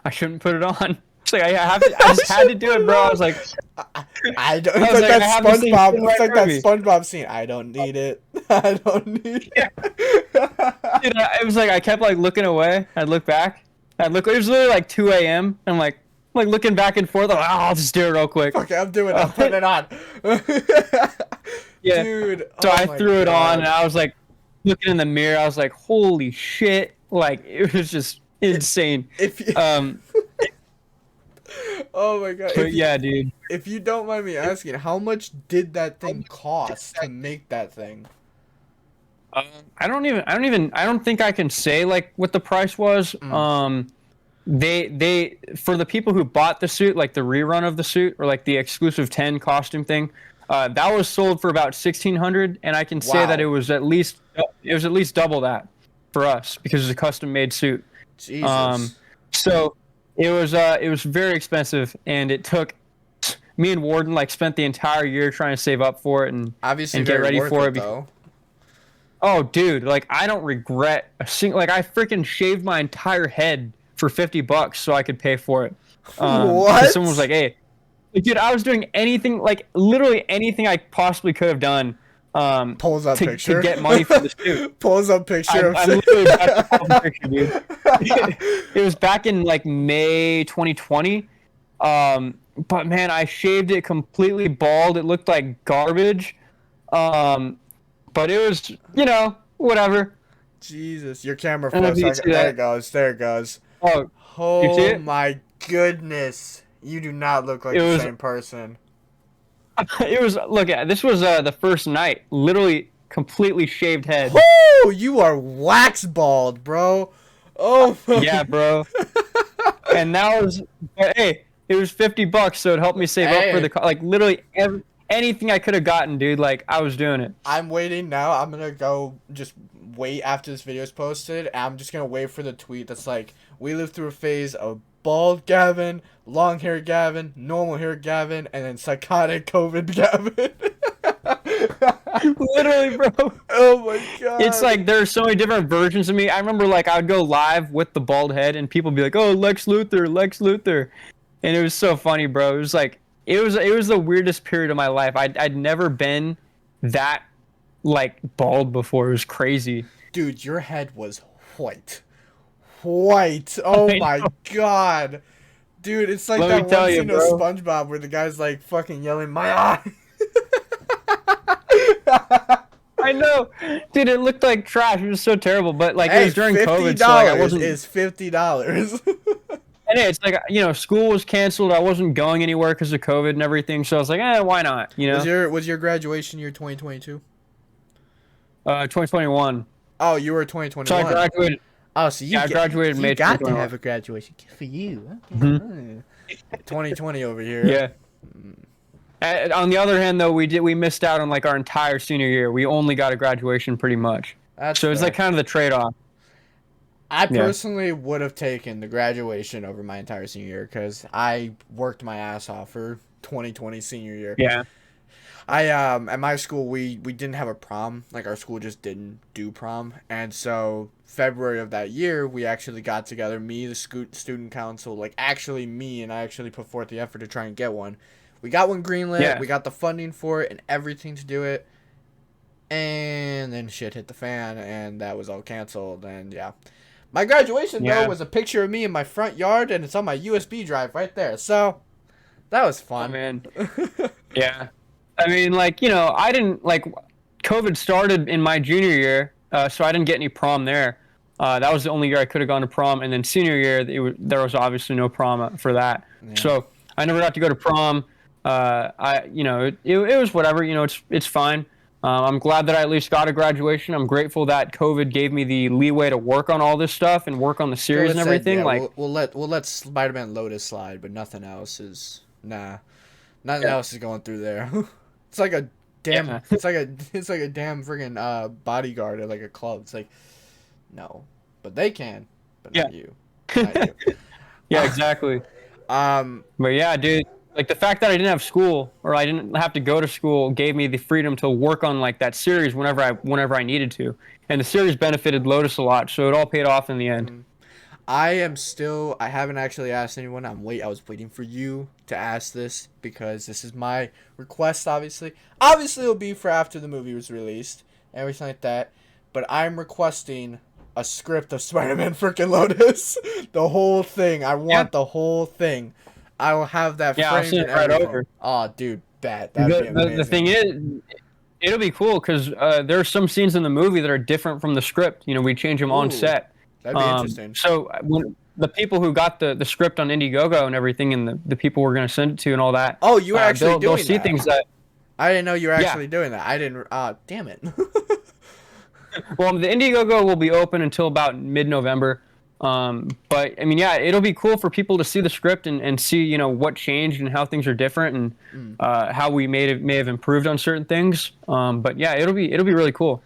I shouldn't put it on. It's like I just had to do it, bro. I was like, I don't. It's like that SpongeBob. It's like that SpongeBob scene. I don't need it. I don't need it. Dude, it was like I kept like looking away. I'd look back. It was literally like 2 a.m. I'm like looking back and forth. I'm like, I'll just do it real quick. Okay, I'm doing it. I'm putting it on. Yeah, dude. So I threw it on, and I was like looking in the mirror. I was like, holy shit! Like it was just insane. Oh my god. Yeah, dude. If you don't mind me asking, how much did that thing cost to make that thing? I don't think I can say like what the price was. They for the people who bought the suit, like the rerun of the suit or like the exclusive 10 costume thing, that was sold for about $1,600, and I can say that it was at least double that for us because it's a custom made suit. Jesus. So it was very expensive, and it took me and Warden like spent the entire year trying to save up for it and obviously get ready for it. Though. Oh, dude, like I don't regret a single. Like I freaking shaved my entire head for $50 so I could pay for it. What? Someone was like, "Hey, dude, I was doing anything, like literally anything I possibly could have done." Pulls up picture to get money for the suit. Pulls up picture. I'm literally about to pull the picture, dude. It was back in like May 2020. But man, I shaved it completely bald. It looked like garbage. But it was, whatever. Jesus, your camera flips. There it goes. There it goes. Oh, my goodness. You do not look like the same person. It was, this was the first night. Literally completely shaved head. Woo! You are wax bald, bro. Oh, yeah, bro. And that was, hey, it was $50, so it helped me save up for the, like, literally anything I could have gotten, dude. Like, I was doing it. I'm waiting now. I'm gonna go just wait after this video is posted. And I'm just gonna wait for the tweet that's like, we lived through a phase of bald Gavin, long hair Gavin, normal hair Gavin, and then psychotic COVID Gavin. Literally, bro. Oh my god. It's like there's so many different versions of me. I remember like I would go live with the bald head and people would be like, "Oh, Lex Luthor, Lex Luthor," and it was so funny, bro. It was like it was the weirdest period of my life. I'd never been that like bald before. It was crazy. Dude, your head was white. White. Oh my god. Dude, it's like that one scene of SpongeBob where the guy's like fucking yelling, "My eye!" I know. Dude, it looked like trash. It was so terrible. But like it was during COVID, so like I wasn't. Is $50. And it's like, you know, school was canceled. I wasn't going anywhere because of COVID and everything. So I was like, why not? You know. Was your graduation year 2022? 2021. Oh, you were 2021. So I graduated. Oh, so I graduated May 2021. You got to have a graduation. Good for you. Okay. Mm-hmm. 2020 over here. Yeah. On the other hand, though, we missed out on like our entire senior year. We only got a graduation pretty much. So it's like kind of the trade-off. I personally would have taken the graduation over my entire senior year because I worked my ass off for 2020 senior year. Yeah. At my school we didn't have a prom. Like our school just didn't do prom, and so February of that year we actually got together. Me, the student council, like actually me, and I actually put forth the effort to try and get one. We got one greenlit. Yeah. We got the funding for it and everything to do it. And then shit hit the fan, and that was all canceled. And yeah, my graduation though was a picture of me in my front yard, and it's on my USB drive right there. So that was fun. Oh, man. Yeah, I mean, like, you know, I didn't like COVID started in my junior year, so I didn't get any prom there. That was the only year I could have gone to prom, and then senior year there was obviously no prom for that. Yeah. So I never got to go to prom. It was whatever. You know, it's fine. I'm glad that I at least got a graduation. I'm grateful that COVID gave me the leeway to work on all this stuff and work on the series and everything. We'll let Spider-Man Lotus slide, but nothing else is nothing else is going through there. It's like a damn it's like a damn friggin' bodyguard at like a club. It's like no, but they can, but not you. Not you. Yeah, exactly. But yeah, dude. Like the fact that I didn't have school or I didn't have to go to school gave me the freedom to work on like that series whenever I needed to, and the series benefited Lotus a lot, so it all paid off in the end. I haven't actually asked anyone. I was waiting for you to ask this because this is my request. Obviously it'll be for after the movie was released, everything like that. But I'm requesting a script of Spider-Man freaking Lotus, the whole thing. I want the whole thing. I will have that framed. I'll send it right over. Oh, dude, that'd be amazing. The thing is, it'll be cool because there are some scenes in the movie that are different from the script. You know, we change them on set. That'd be interesting. So when the people who got the script on Indiegogo and everything, and the people we're going to send it to and all that. Oh, you were actually doing that. They'll see things that. I didn't know you were actually doing that. I didn't. Damn it. Well, the Indiegogo will be open until about mid-November. But I mean, it'll be cool for people to see the script and see, you know, what changed and how things are different and how we may have improved on certain things. But yeah, it'll be really cool.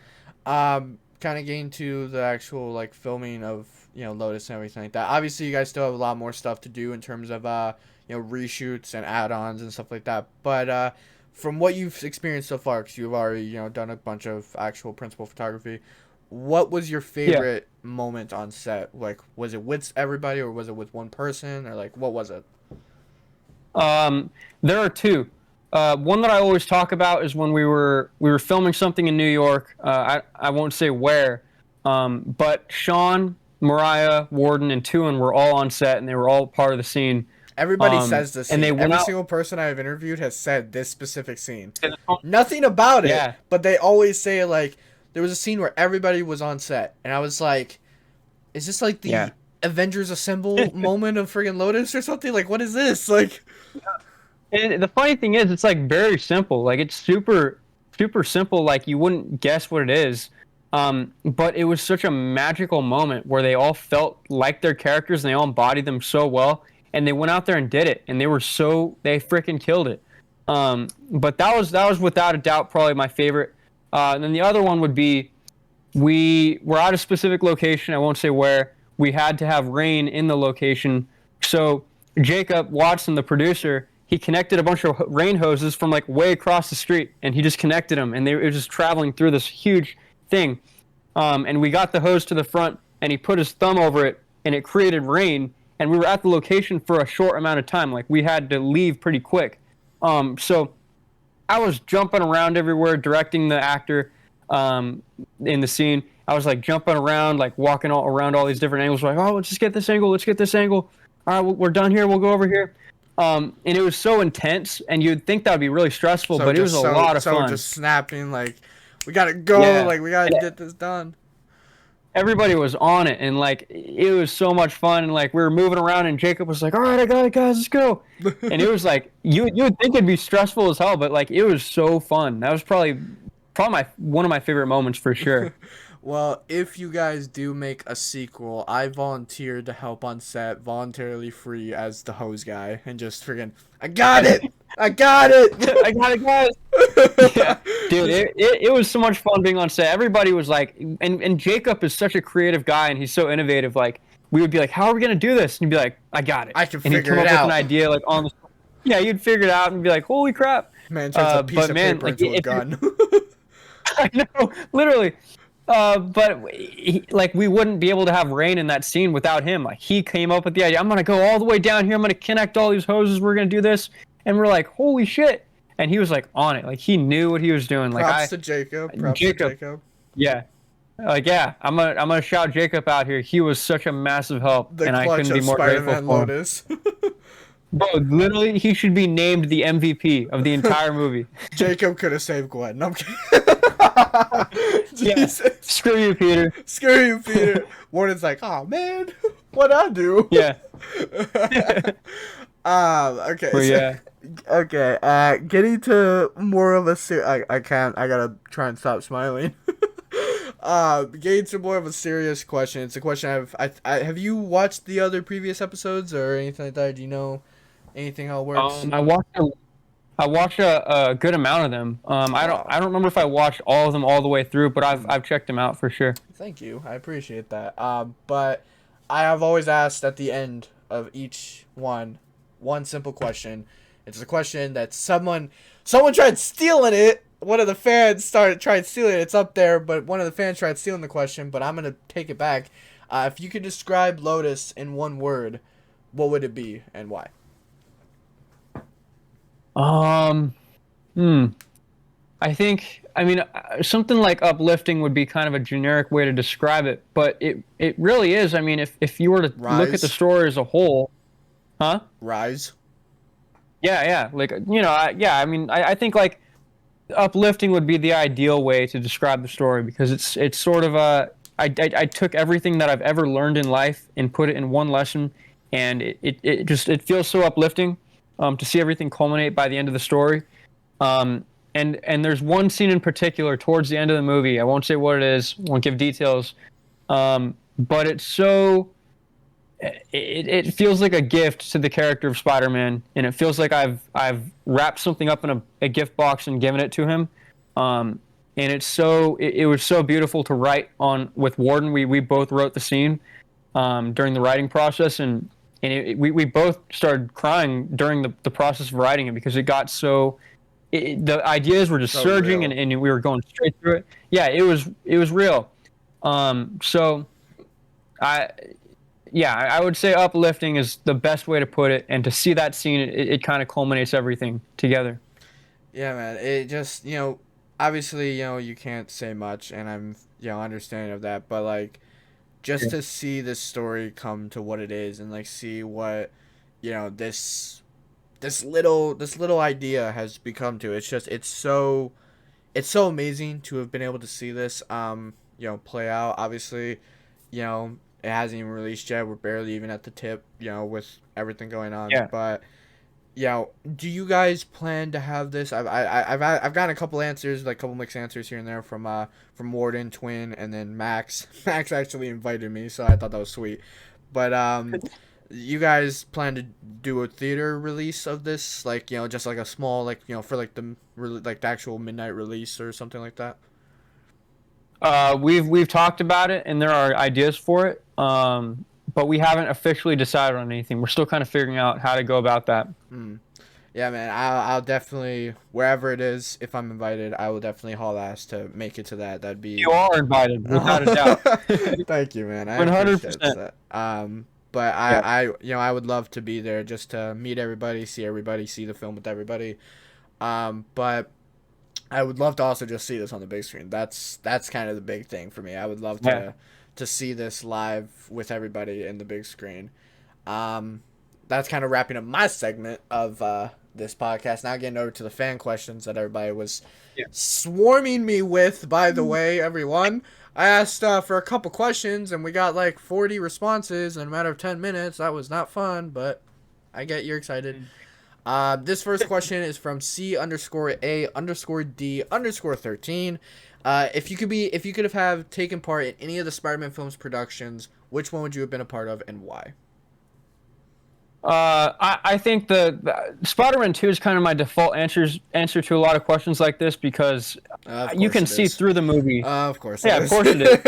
Kind of getting to the actual like filming of, you know, Lotus and everything like that. Obviously, you guys still have a lot more stuff to do in terms of you know, reshoots and add-ons and stuff like that. But from what you've experienced so far, because you've already, you know, done a bunch of actual principal photography. What was your favorite moment on set? Like, was it with everybody or was it with one person or like, what was it? There are two. One that I always talk about is when we were filming something in New York. I won't say where, but Sean, Mariah, Warden, and Tuyen were all on set and they were all part of the scene. Everybody says this. And every single person I've interviewed has said this specific scene. Nothing about it, but they always say like, there was a scene where everybody was on set, and I was like, is this like the Avengers Assemble moment of friggin' Lotus or something? Like, what is this? Like, and the funny thing is, it's like very simple. Like, it's super, super simple. Like, you wouldn't guess what it is. But it was such a magical moment where they all felt like their characters, and they all embodied them so well, and they went out there and did it, and they freaking killed it. But that was without a doubt probably my favorite. And then the other one would be, we were at a specific location. I won't say where. We had to have rain in the location So Jacob Watson, the producer, he connected a bunch of rain hoses from like way across the street, and he just connected them, and they were just traveling through this huge thing. And we got the hose to the front, and he put his thumb over it, and it created rain. And we were at the location for a short amount of time. Like, we had to leave pretty quick. So I was jumping around everywhere, directing the actor in the scene. I was like jumping around, like walking all around all these different angles. Like, oh, let's just get this angle. Let's get this angle. All right, we're done here. We'll go over here. And it was so intense, and you'd think that would be really stressful, but it was a lot of fun. So just snapping, like, we gotta go, like, we gotta get this done. Everybody was on it, and like it was so much fun. And like we were moving around, and Jacob was like, "All right, I got it, guys, let's go." And it was like you would think it'd be stressful as hell, but like it was so fun. That was probably one of my favorite moments for sure. Well, if you guys do make a sequel, I volunteered to help on set, voluntarily free as the hose guy, and just friggin', I got it! I got it! I got it, guys! Yeah, dude, it was so much fun being on set. Everybody was like, and Jacob is such a creative guy, and he's so innovative. Like, we would be like, how are we going to do this? And he'd be like, I got it. I can and figure it out. And he'd come up with an idea, like, on the... Yeah, you'd figure it out and be like, holy crap. Man, turns a piece of paper into a gun. I know, literally. But we wouldn't be able to have rain in that scene without him. Like, he came up with the idea. I'm gonna go all the way down here. I'm gonna connect all these hoses. We're gonna do this, and we're like, holy shit! And he was like on it. Like, he knew what he was doing. Props to Jacob. Yeah. Yeah. I'm gonna shout Jacob out here. He was such a massive help, and I couldn't be more grateful for Lotus. Bro, literally, he should be named the MVP of the entire movie. Jacob could have saved Gwen. No, I'm kidding. Yeah. Screw you, Peter. Screw you, Peter. Warden's like, oh man, what'd I do? Yeah. Okay. Well, yeah. Okay. Getting to more of a I can't. I gotta try and stop smiling. Getting to more of a serious question. It's a question have you watched the other previous episodes or anything like that? Do you know anything how it works? I watched a good amount of them. I don't remember if I watched all of them all the way through, but I've checked them out for sure. Thank you. I appreciate that. But I have always asked at the end of each one simple question. It's a question that someone tried stealing it. One of the fans tried stealing it. It's up there, but one of the fans tried stealing the question, but I'm going to take it back. If you could describe Lotus in one word, what would it be and why? I think, something like uplifting would be kind of a generic way to describe it, but it really is. I mean, if you were to look at the story as a whole, huh? Rise. Yeah. Like, I think like uplifting would be the ideal way to describe the story, because it's sort of I took everything that I've ever learned in life and put it in one lesson, and it feels so uplifting to see everything culminate by the end of the story. And there's one scene in particular towards the end of the movie. I won't say what it is, won't give details, but it's so it feels like a gift to the character of Spider-Man, and it feels like I've wrapped something up in a gift box and given it to him. And it was so beautiful to write on with Warden. We both wrote the scene during the writing process, and we both started crying during the process of writing it, because it got so. The ideas were just surging, and we were going straight through it. Yeah, it was real. So I would say uplifting is the best way to put it, and to see that scene, it kind of culminates everything together. Yeah, man. It just, obviously, you can't say much, and I'm, understanding of that, but like, just to see this story come to what it is, and like see what, this little idea has become to. It's so amazing to have been able to see this play out. Obviously, it hasn't even released yet. We're barely even at the tip, with everything going on. Yeah. But do you guys plan to have this? I've gotten a couple answers, like a couple mixed answers here and there from Warden, Twin, and then Max. Max actually invited me, so I thought that was sweet. But you guys plan to do a theater release of this, like just like a small, like for like the actual midnight release or something like that? We've talked about it, and there are ideas for it. but we haven't officially decided on anything. We're still kind of figuring out how to go about that. Yeah, man, I'll definitely, wherever it is, if I'm invited, I will definitely haul ass to make it to that. That'd be. You are invited, without a doubt. Thank you, man. I 100%. appreciate that. But Yeah. I would love to be there just to meet everybody, see the film with everybody. But I would love to also just see this on the big screen. That's kind of the big thing for me. I would love to see this live with everybody in the big screen. That's kind of wrapping up my segment of this podcast. Now getting over to the fan questions that everybody was swarming me with, by the way, everyone. I asked for a couple questions, and we got like 40 responses in a matter of 10 minutes. That was not fun, but I get you're excited. This first question is from C_A_D_13. If you could have taken part in any of the Spider-Man films productions, which one would you have been a part of and why? I think the Spider-Man 2 is kind of my default answer to a lot of questions like this because you can see through the movie. Of course. Yeah, of course it is.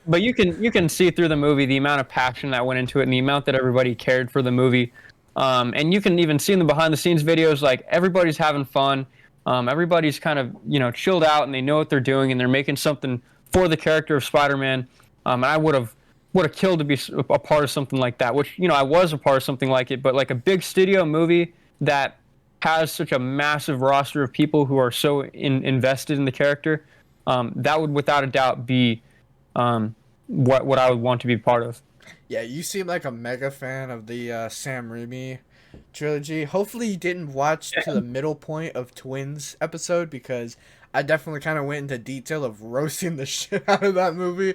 But you can see through the movie the amount of passion that went into it and the amount that everybody cared for the movie. And you can even see in the behind the scenes videos, like everybody's having fun. Everybody's kind of, chilled out and they know what they're doing and they're making something for the character of Spider-Man. And I would have killed to be a part of something like that, which, I was a part of something like it, but like a big studio movie that has such a massive roster of people who are so invested in the character, that would without a doubt be what I would want to be part of. Yeah, you seem like a mega fan of the Sam Raimi trilogy. Hopefully you didn't watch to the middle point of Twins episode, because I definitely kind of went into detail of roasting the shit out of that movie.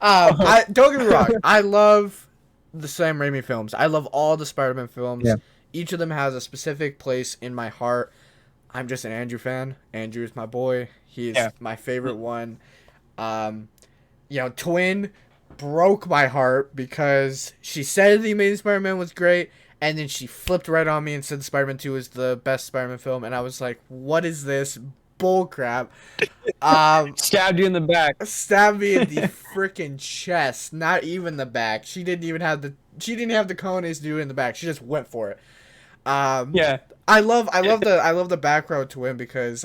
Don't get me wrong. I love the Sam Raimi films. I love all the Spider-Man films. Yeah. Each of them has a specific place in my heart. I'm just an Andrew fan. Andrew is my boy. He's my favorite one. Twin broke my heart because she said The Amazing Spider-Man was great, and then she flipped right on me and said Spider-Man 2 is the best Spider-Man film, and I was like, what is this bullcrap? Stabbed you in the back. Stabbed me in the freaking chest, not even the back. She didn't have the cojones to do it in the back. She just went for it. I love the background Twin because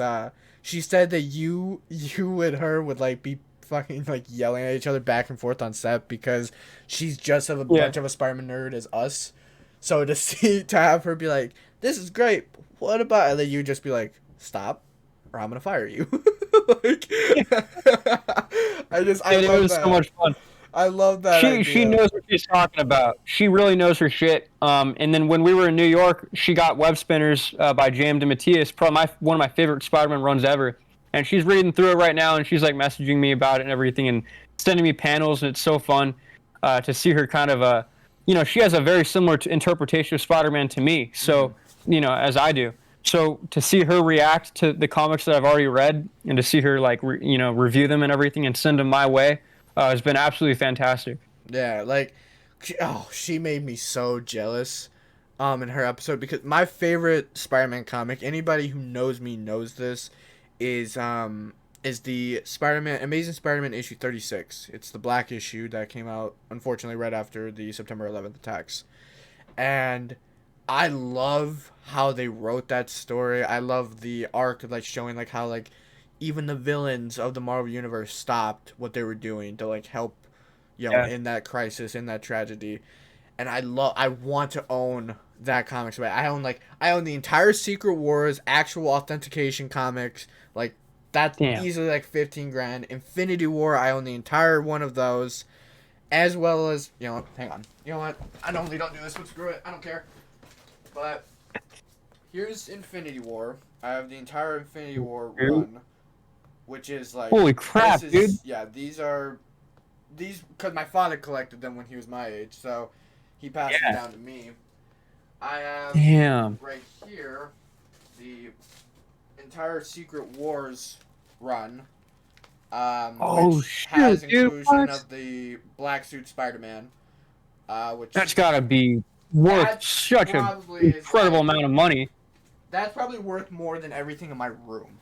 she said that you and her would like be fucking like yelling at each other back and forth on set because she's just a bunch of a Spider-Man nerd as us. So to have her be like, this is great, what about, and then you just be like, stop or I'm gonna fire you. Like, I love that. So much fun. I love that. She knows what she's talking about. She really knows her shit. And then when we were in New York, she got Web Spinners by J.M. DeMatteis, probably one of my favorite Spider-Man runs ever. And she's reading through it right now, and she's like messaging me about it and everything, and sending me panels, and it's so fun to see her kind of she has a very similar interpretation of Spider-Man to me. So as I do. So to see her react to the comics that I've already read, and to see her like review them and everything and send them my way, has been absolutely fantastic. Yeah, like, she made me so jealous in her episode, because my favorite Spider-Man comic, anybody who knows me knows this, is the Amazing Spider-Man issue 36. It's the black issue that came out, unfortunately, right after the September 11th attacks. And I love how they wrote that story. I love the arc of like showing like how like even the villains of the Marvel Universe stopped what they were doing to like help in that crisis, in that tragedy. And I want to own that comics. I own the entire Secret Wars actual authentication comics. Like that's easily like $15,000. Infinity War, I own the entire one of those, as well as hang on. You know what? I normally don't do this, but screw it. I don't care. But here's Infinity War. I have the entire Infinity War run, which is like, holy crap, dude. Yeah, these because my father collected them when he was my age, so he passed them down to me. I have right here the entire Secret Wars run, which has inclusion of the Black Suit Spider-Man, which that's gotta be worth such an incredible amount of money. That's probably worth more than everything in my room.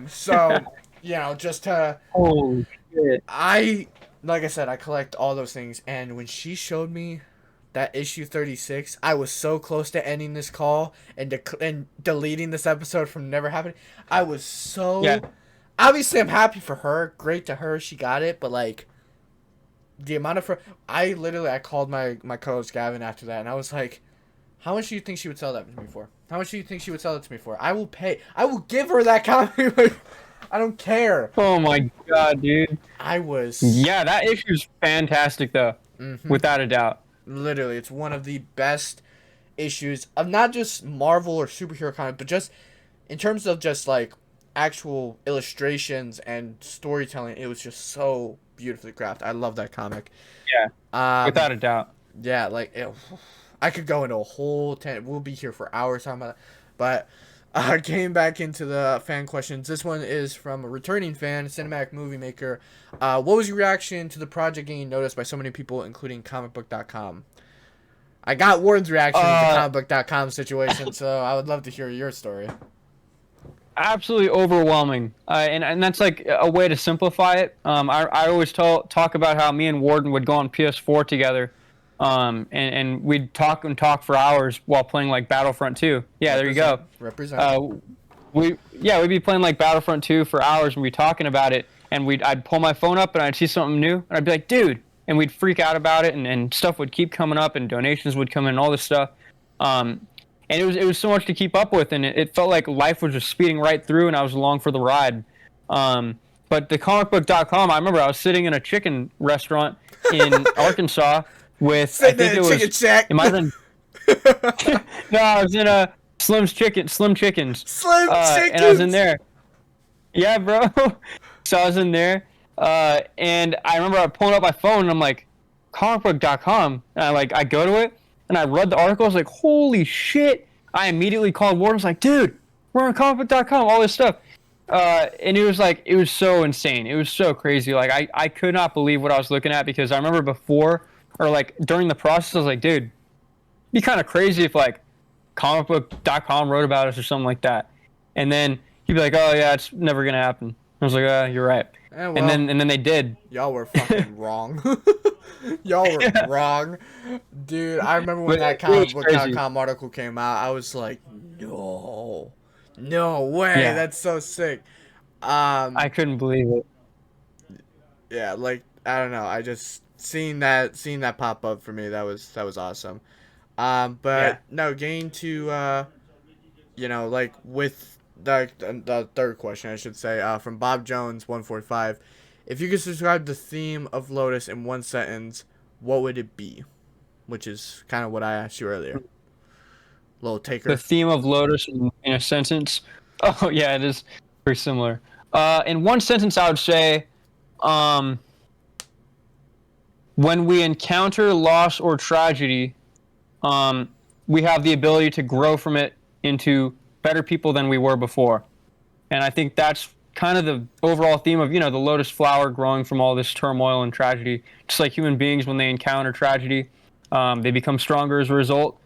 So just to holy shit. like I said, I collect all those things, and when she showed me that issue 36, I was so close to ending this call and deleting this episode from never happening. I was Yeah. so obviously I'm happy for her. Great to her, she got it, but like the amount of I called my co-host Gavin after that, and I was like, how much do you think she would sell that to me for? How much do you think she would sell it to me for? I will pay. I will give her that comic. I don't care. Oh my god, dude. I was. Yeah, that issue's fantastic though, without a doubt. Literally, it's one of the best issues of not just Marvel or superhero comic, but just in terms of just like actual illustrations and storytelling. It was just so beautifully crafted. I love that comic. Yeah, without a doubt. Yeah, like I could go into a whole we'll be here for hours talking about it. But getting back into the fan questions. This one is from a returning fan, cinematic movie maker. What was your reaction to the project getting noticed by so many people, including comicbook.com? I got Warden's reaction to the comicbook.com situation, so I would love to hear your story. Absolutely overwhelming, and that's like a way to simplify it. I always talk about how me and Warden would go on PS4 together, and we'd talk for hours while playing like Battlefront 2. Yeah, there you go. Represent. We'd be playing like Battlefront 2 for hours and we'd be talking about it, and I'd pull my phone up and I'd see something new and I'd be like, dude, and we'd freak out about it, and stuff would keep coming up and donations would come in and all this stuff. And it was so much to keep up with, and it felt like life was just speeding right through, and I was along for the ride. But the comicbook.com, I remember I was sitting in a chicken restaurant in Arkansas with, I think it was, Chicken Shack. it might have been, no, I was in a Slim Chickens. Slim Chickens. And I was in there. Yeah, bro. So I was in there, and I remember I pulling up my phone, and I'm like, comicbook.com, and I go to it, and I read the article. I was like, holy shit. I immediately called Warden. I was like, dude, we're on comicbook.com, all this stuff. And it was so insane. It was so crazy. Like, I could not believe what I was looking at, because I remember before, or like during the process, I was like, dude, it'd be kind of crazy if like comicbook.com wrote about us or something like that. And then he'd be like, oh yeah, it's never going to happen. I was like, you're right. Yeah, well, and then they did. Y'all were fucking wrong. Y'all were wrong. Dude, I remember when that comicbook.com article came out, I was like, no way. Yeah. That's so sick. I couldn't believe it. Yeah, like, I don't know. I just seeing that pop up for me, that was awesome. No, getting to like with the third question, I should say, from Bob Jones 145. If you could describe the theme of Lotus in one sentence, what would it be? Which is kind of what I asked you earlier. Little taker. The theme of Lotus in a sentence? Oh, yeah, it is very similar. In one sentence, I would say, when we encounter loss or tragedy, we have the ability to grow from it into better people than we were before. And I think that's kind of the overall theme of, the lotus flower growing from all this turmoil and tragedy. Just like human beings, when they encounter tragedy, they become stronger as a result.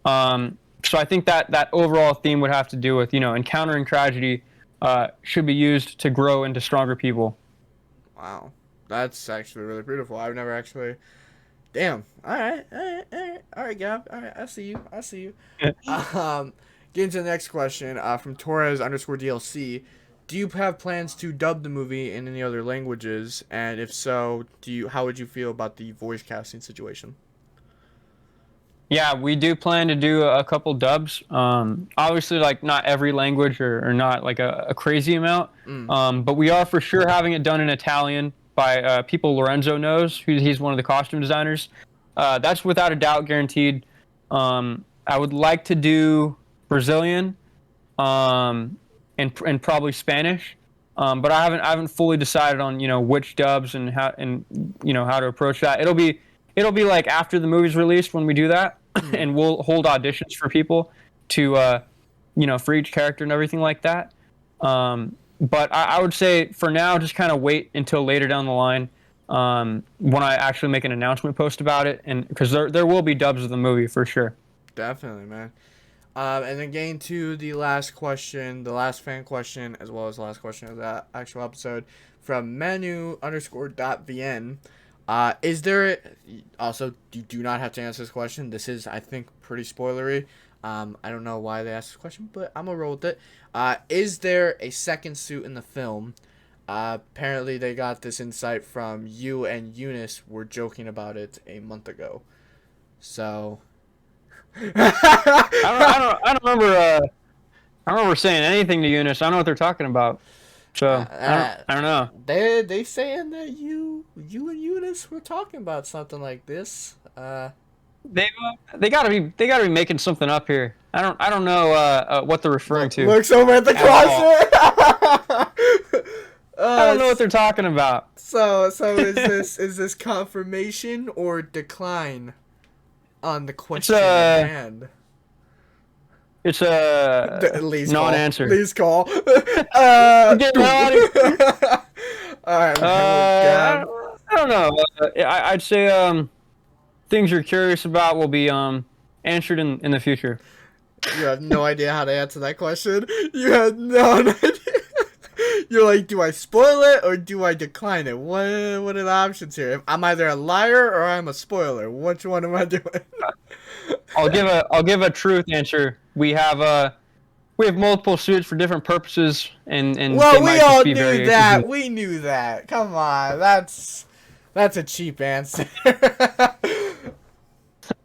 So I think that overall theme would have to do with, encountering tragedy should be used to grow into stronger people. Wow. That's actually really beautiful. I've never actually... Damn. All right, Gav. All right, I see you. Getting to the next question from Torres_DLC. Do you have plans to dub the movie in any other languages? And if so, how would you feel about the voice casting situation? Yeah, we do plan to do a couple dubs. Obviously, like not every language or not like a crazy amount. But we are for sure having it done in Italian by people Lorenzo knows. He's one of the costume designers. That's without a doubt guaranteed. I would like to do Brazilian. And probably Spanish, but I haven't fully decided on which dubs and how to approach that. It'll be like after the movie's released when we do that, and we'll hold auditions for people to for each character and everything like that. But I would say for now, just kind of wait until later down the line when I actually make an announcement post about it, and because there will be dubs of the movie for sure. Definitely, man. And then getting to the last question, the last fan question, as well as the last question of that actual episode, from Manu_.vn. Is there also you do not have to answer this question. This is I think pretty spoilery. I don't know why they asked this question, but I'm gonna roll with it. Is there a second suit in the film? Apparently they got this insight from you and Eunice were joking about it a month ago. So I don't remember. I don't remember saying anything to Eunice. I don't know what they're talking about. So I don't know. they saying that you and Eunice were talking about something like this. They gotta be making something up here. I don't know what they're referring to. Looks over at the closet. I don't know what they're talking about. So is this confirmation or decline on the question at hand? It's a non-answer. Please call. I'm getting out of here. All right. I don't know. I'd say things you're curious about will be answered in the future. You have no idea how to answer that question. You have no idea. You're like, do I spoil it or do I decline it? What are the options here? I'm either a liar or I'm a spoiler. Which one am I doing? I'll give a truth answer. We have multiple suits for different purposes, and well, they might we all just be knew that. We knew that. Come on, that's a cheap answer.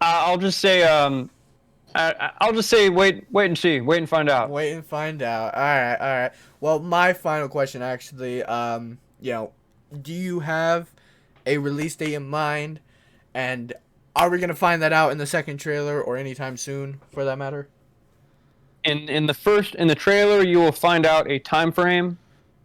I'll just say I'll just say wait and see, wait and find out. Wait and find out. All right. Well, my final question actually, do you have a release date in mind, and are we gonna find that out in the second trailer or anytime soon, for that matter? In the trailer, you will find out a time frame,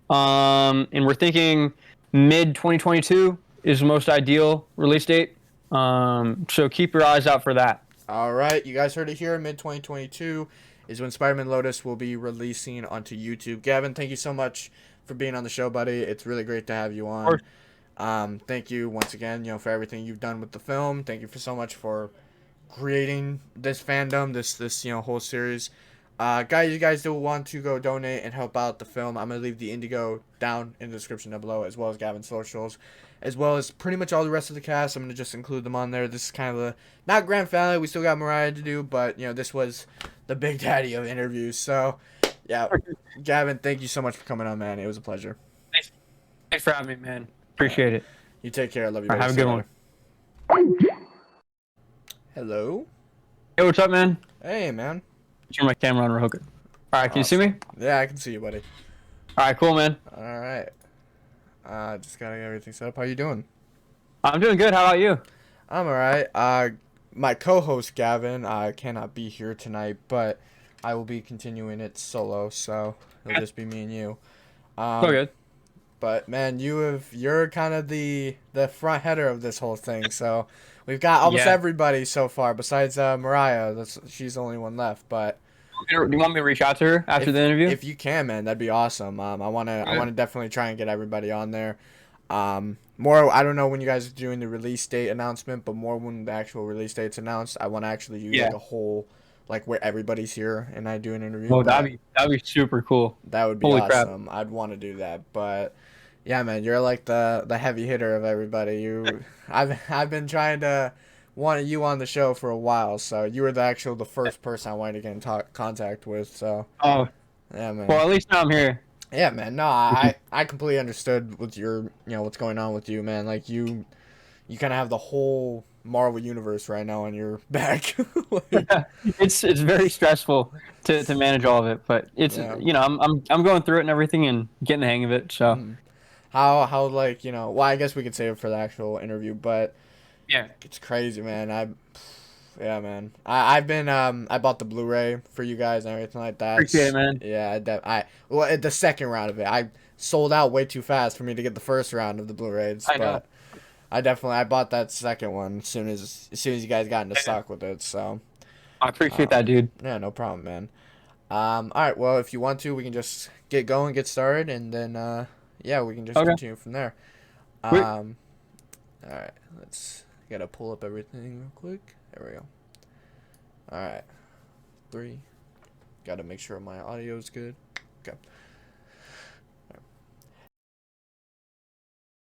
and we're thinking mid 2022 is the most ideal release date. So keep your eyes out for that. All right, you guys heard it here. Mid 2022 is when Spider-Man Lotus will be releasing onto YouTube. Gavin, thank you so much for being on the show, buddy. It's really great to have you on. Thank you once again, for everything you've done with the film. Thank you for so much for creating this fandom, this whole series. Guys, you guys do want to go donate and help out the film, I'm gonna leave the Indiegogo down in the description down below, as well as Gavin's socials, as well as pretty much all the rest of the cast. I'm gonna just include them on there. This is kind of a not grand finale. We still got Mariah to do, but this was the big daddy of interviews. So yeah, Gavin, thank you so much for coming on, man. It was a pleasure. Thanks for having me, man. Appreciate it. You take care. I love you. Have a good one. Hello. Hey, what's up, man? Hey, man. Turn my camera on real quick. All right, can you see me? Yeah, I can see you, buddy. All right, cool, man. All right. Just gotta get everything set up. How you doing? I'm doing good. How about you? I'm all right. My co-host Gavin cannot be here tonight, but I will be continuing it solo, so it'll just be me and you. So good. But man, you're kind of the front header of this whole thing. So we've got almost everybody so far besides Mariah. She's the only one left. But do you want me to reach out to her after the interview? If you can, man, that'd be awesome. I wanna definitely try and get everybody on there. More, I don't know when you guys are doing the release date announcement, but more when the actual release date's announced. I want to actually use like a whole, like where everybody's here and I do an interview. Oh, that'd be super cool. That would be awesome. Crap. I'd want to do that, but yeah, man, you're like the heavy hitter of everybody. I've been trying to want you on the show for a while, so you were the first person I wanted to get in contact with. So yeah, man. Well, at least now I'm here. Yeah, man. No, I completely understood with your what's going on with you, man. Like you kind of have the whole Marvel universe right now on your back. It's very stressful to manage all of it, but it's I'm going through it and everything and getting the hang of it. So how like well, I guess we could save it for the actual interview, but yeah, it's crazy, man. Yeah, man. I've been I bought the Blu-ray for you guys and everything like that. Appreciate it, man. Yeah, well, the second round of it, I sold out way too fast for me to get the first round of the Blu-rays. I know. I bought that second one as soon as you guys got into stock with it. So I appreciate that, dude. Yeah, no problem, man. All right, well, if you want to, we can just get started, and then we can just continue from there. All right, gotta pull up everything real quick. There we go. All right, 3. Gotta make sure my audio is good. Okay.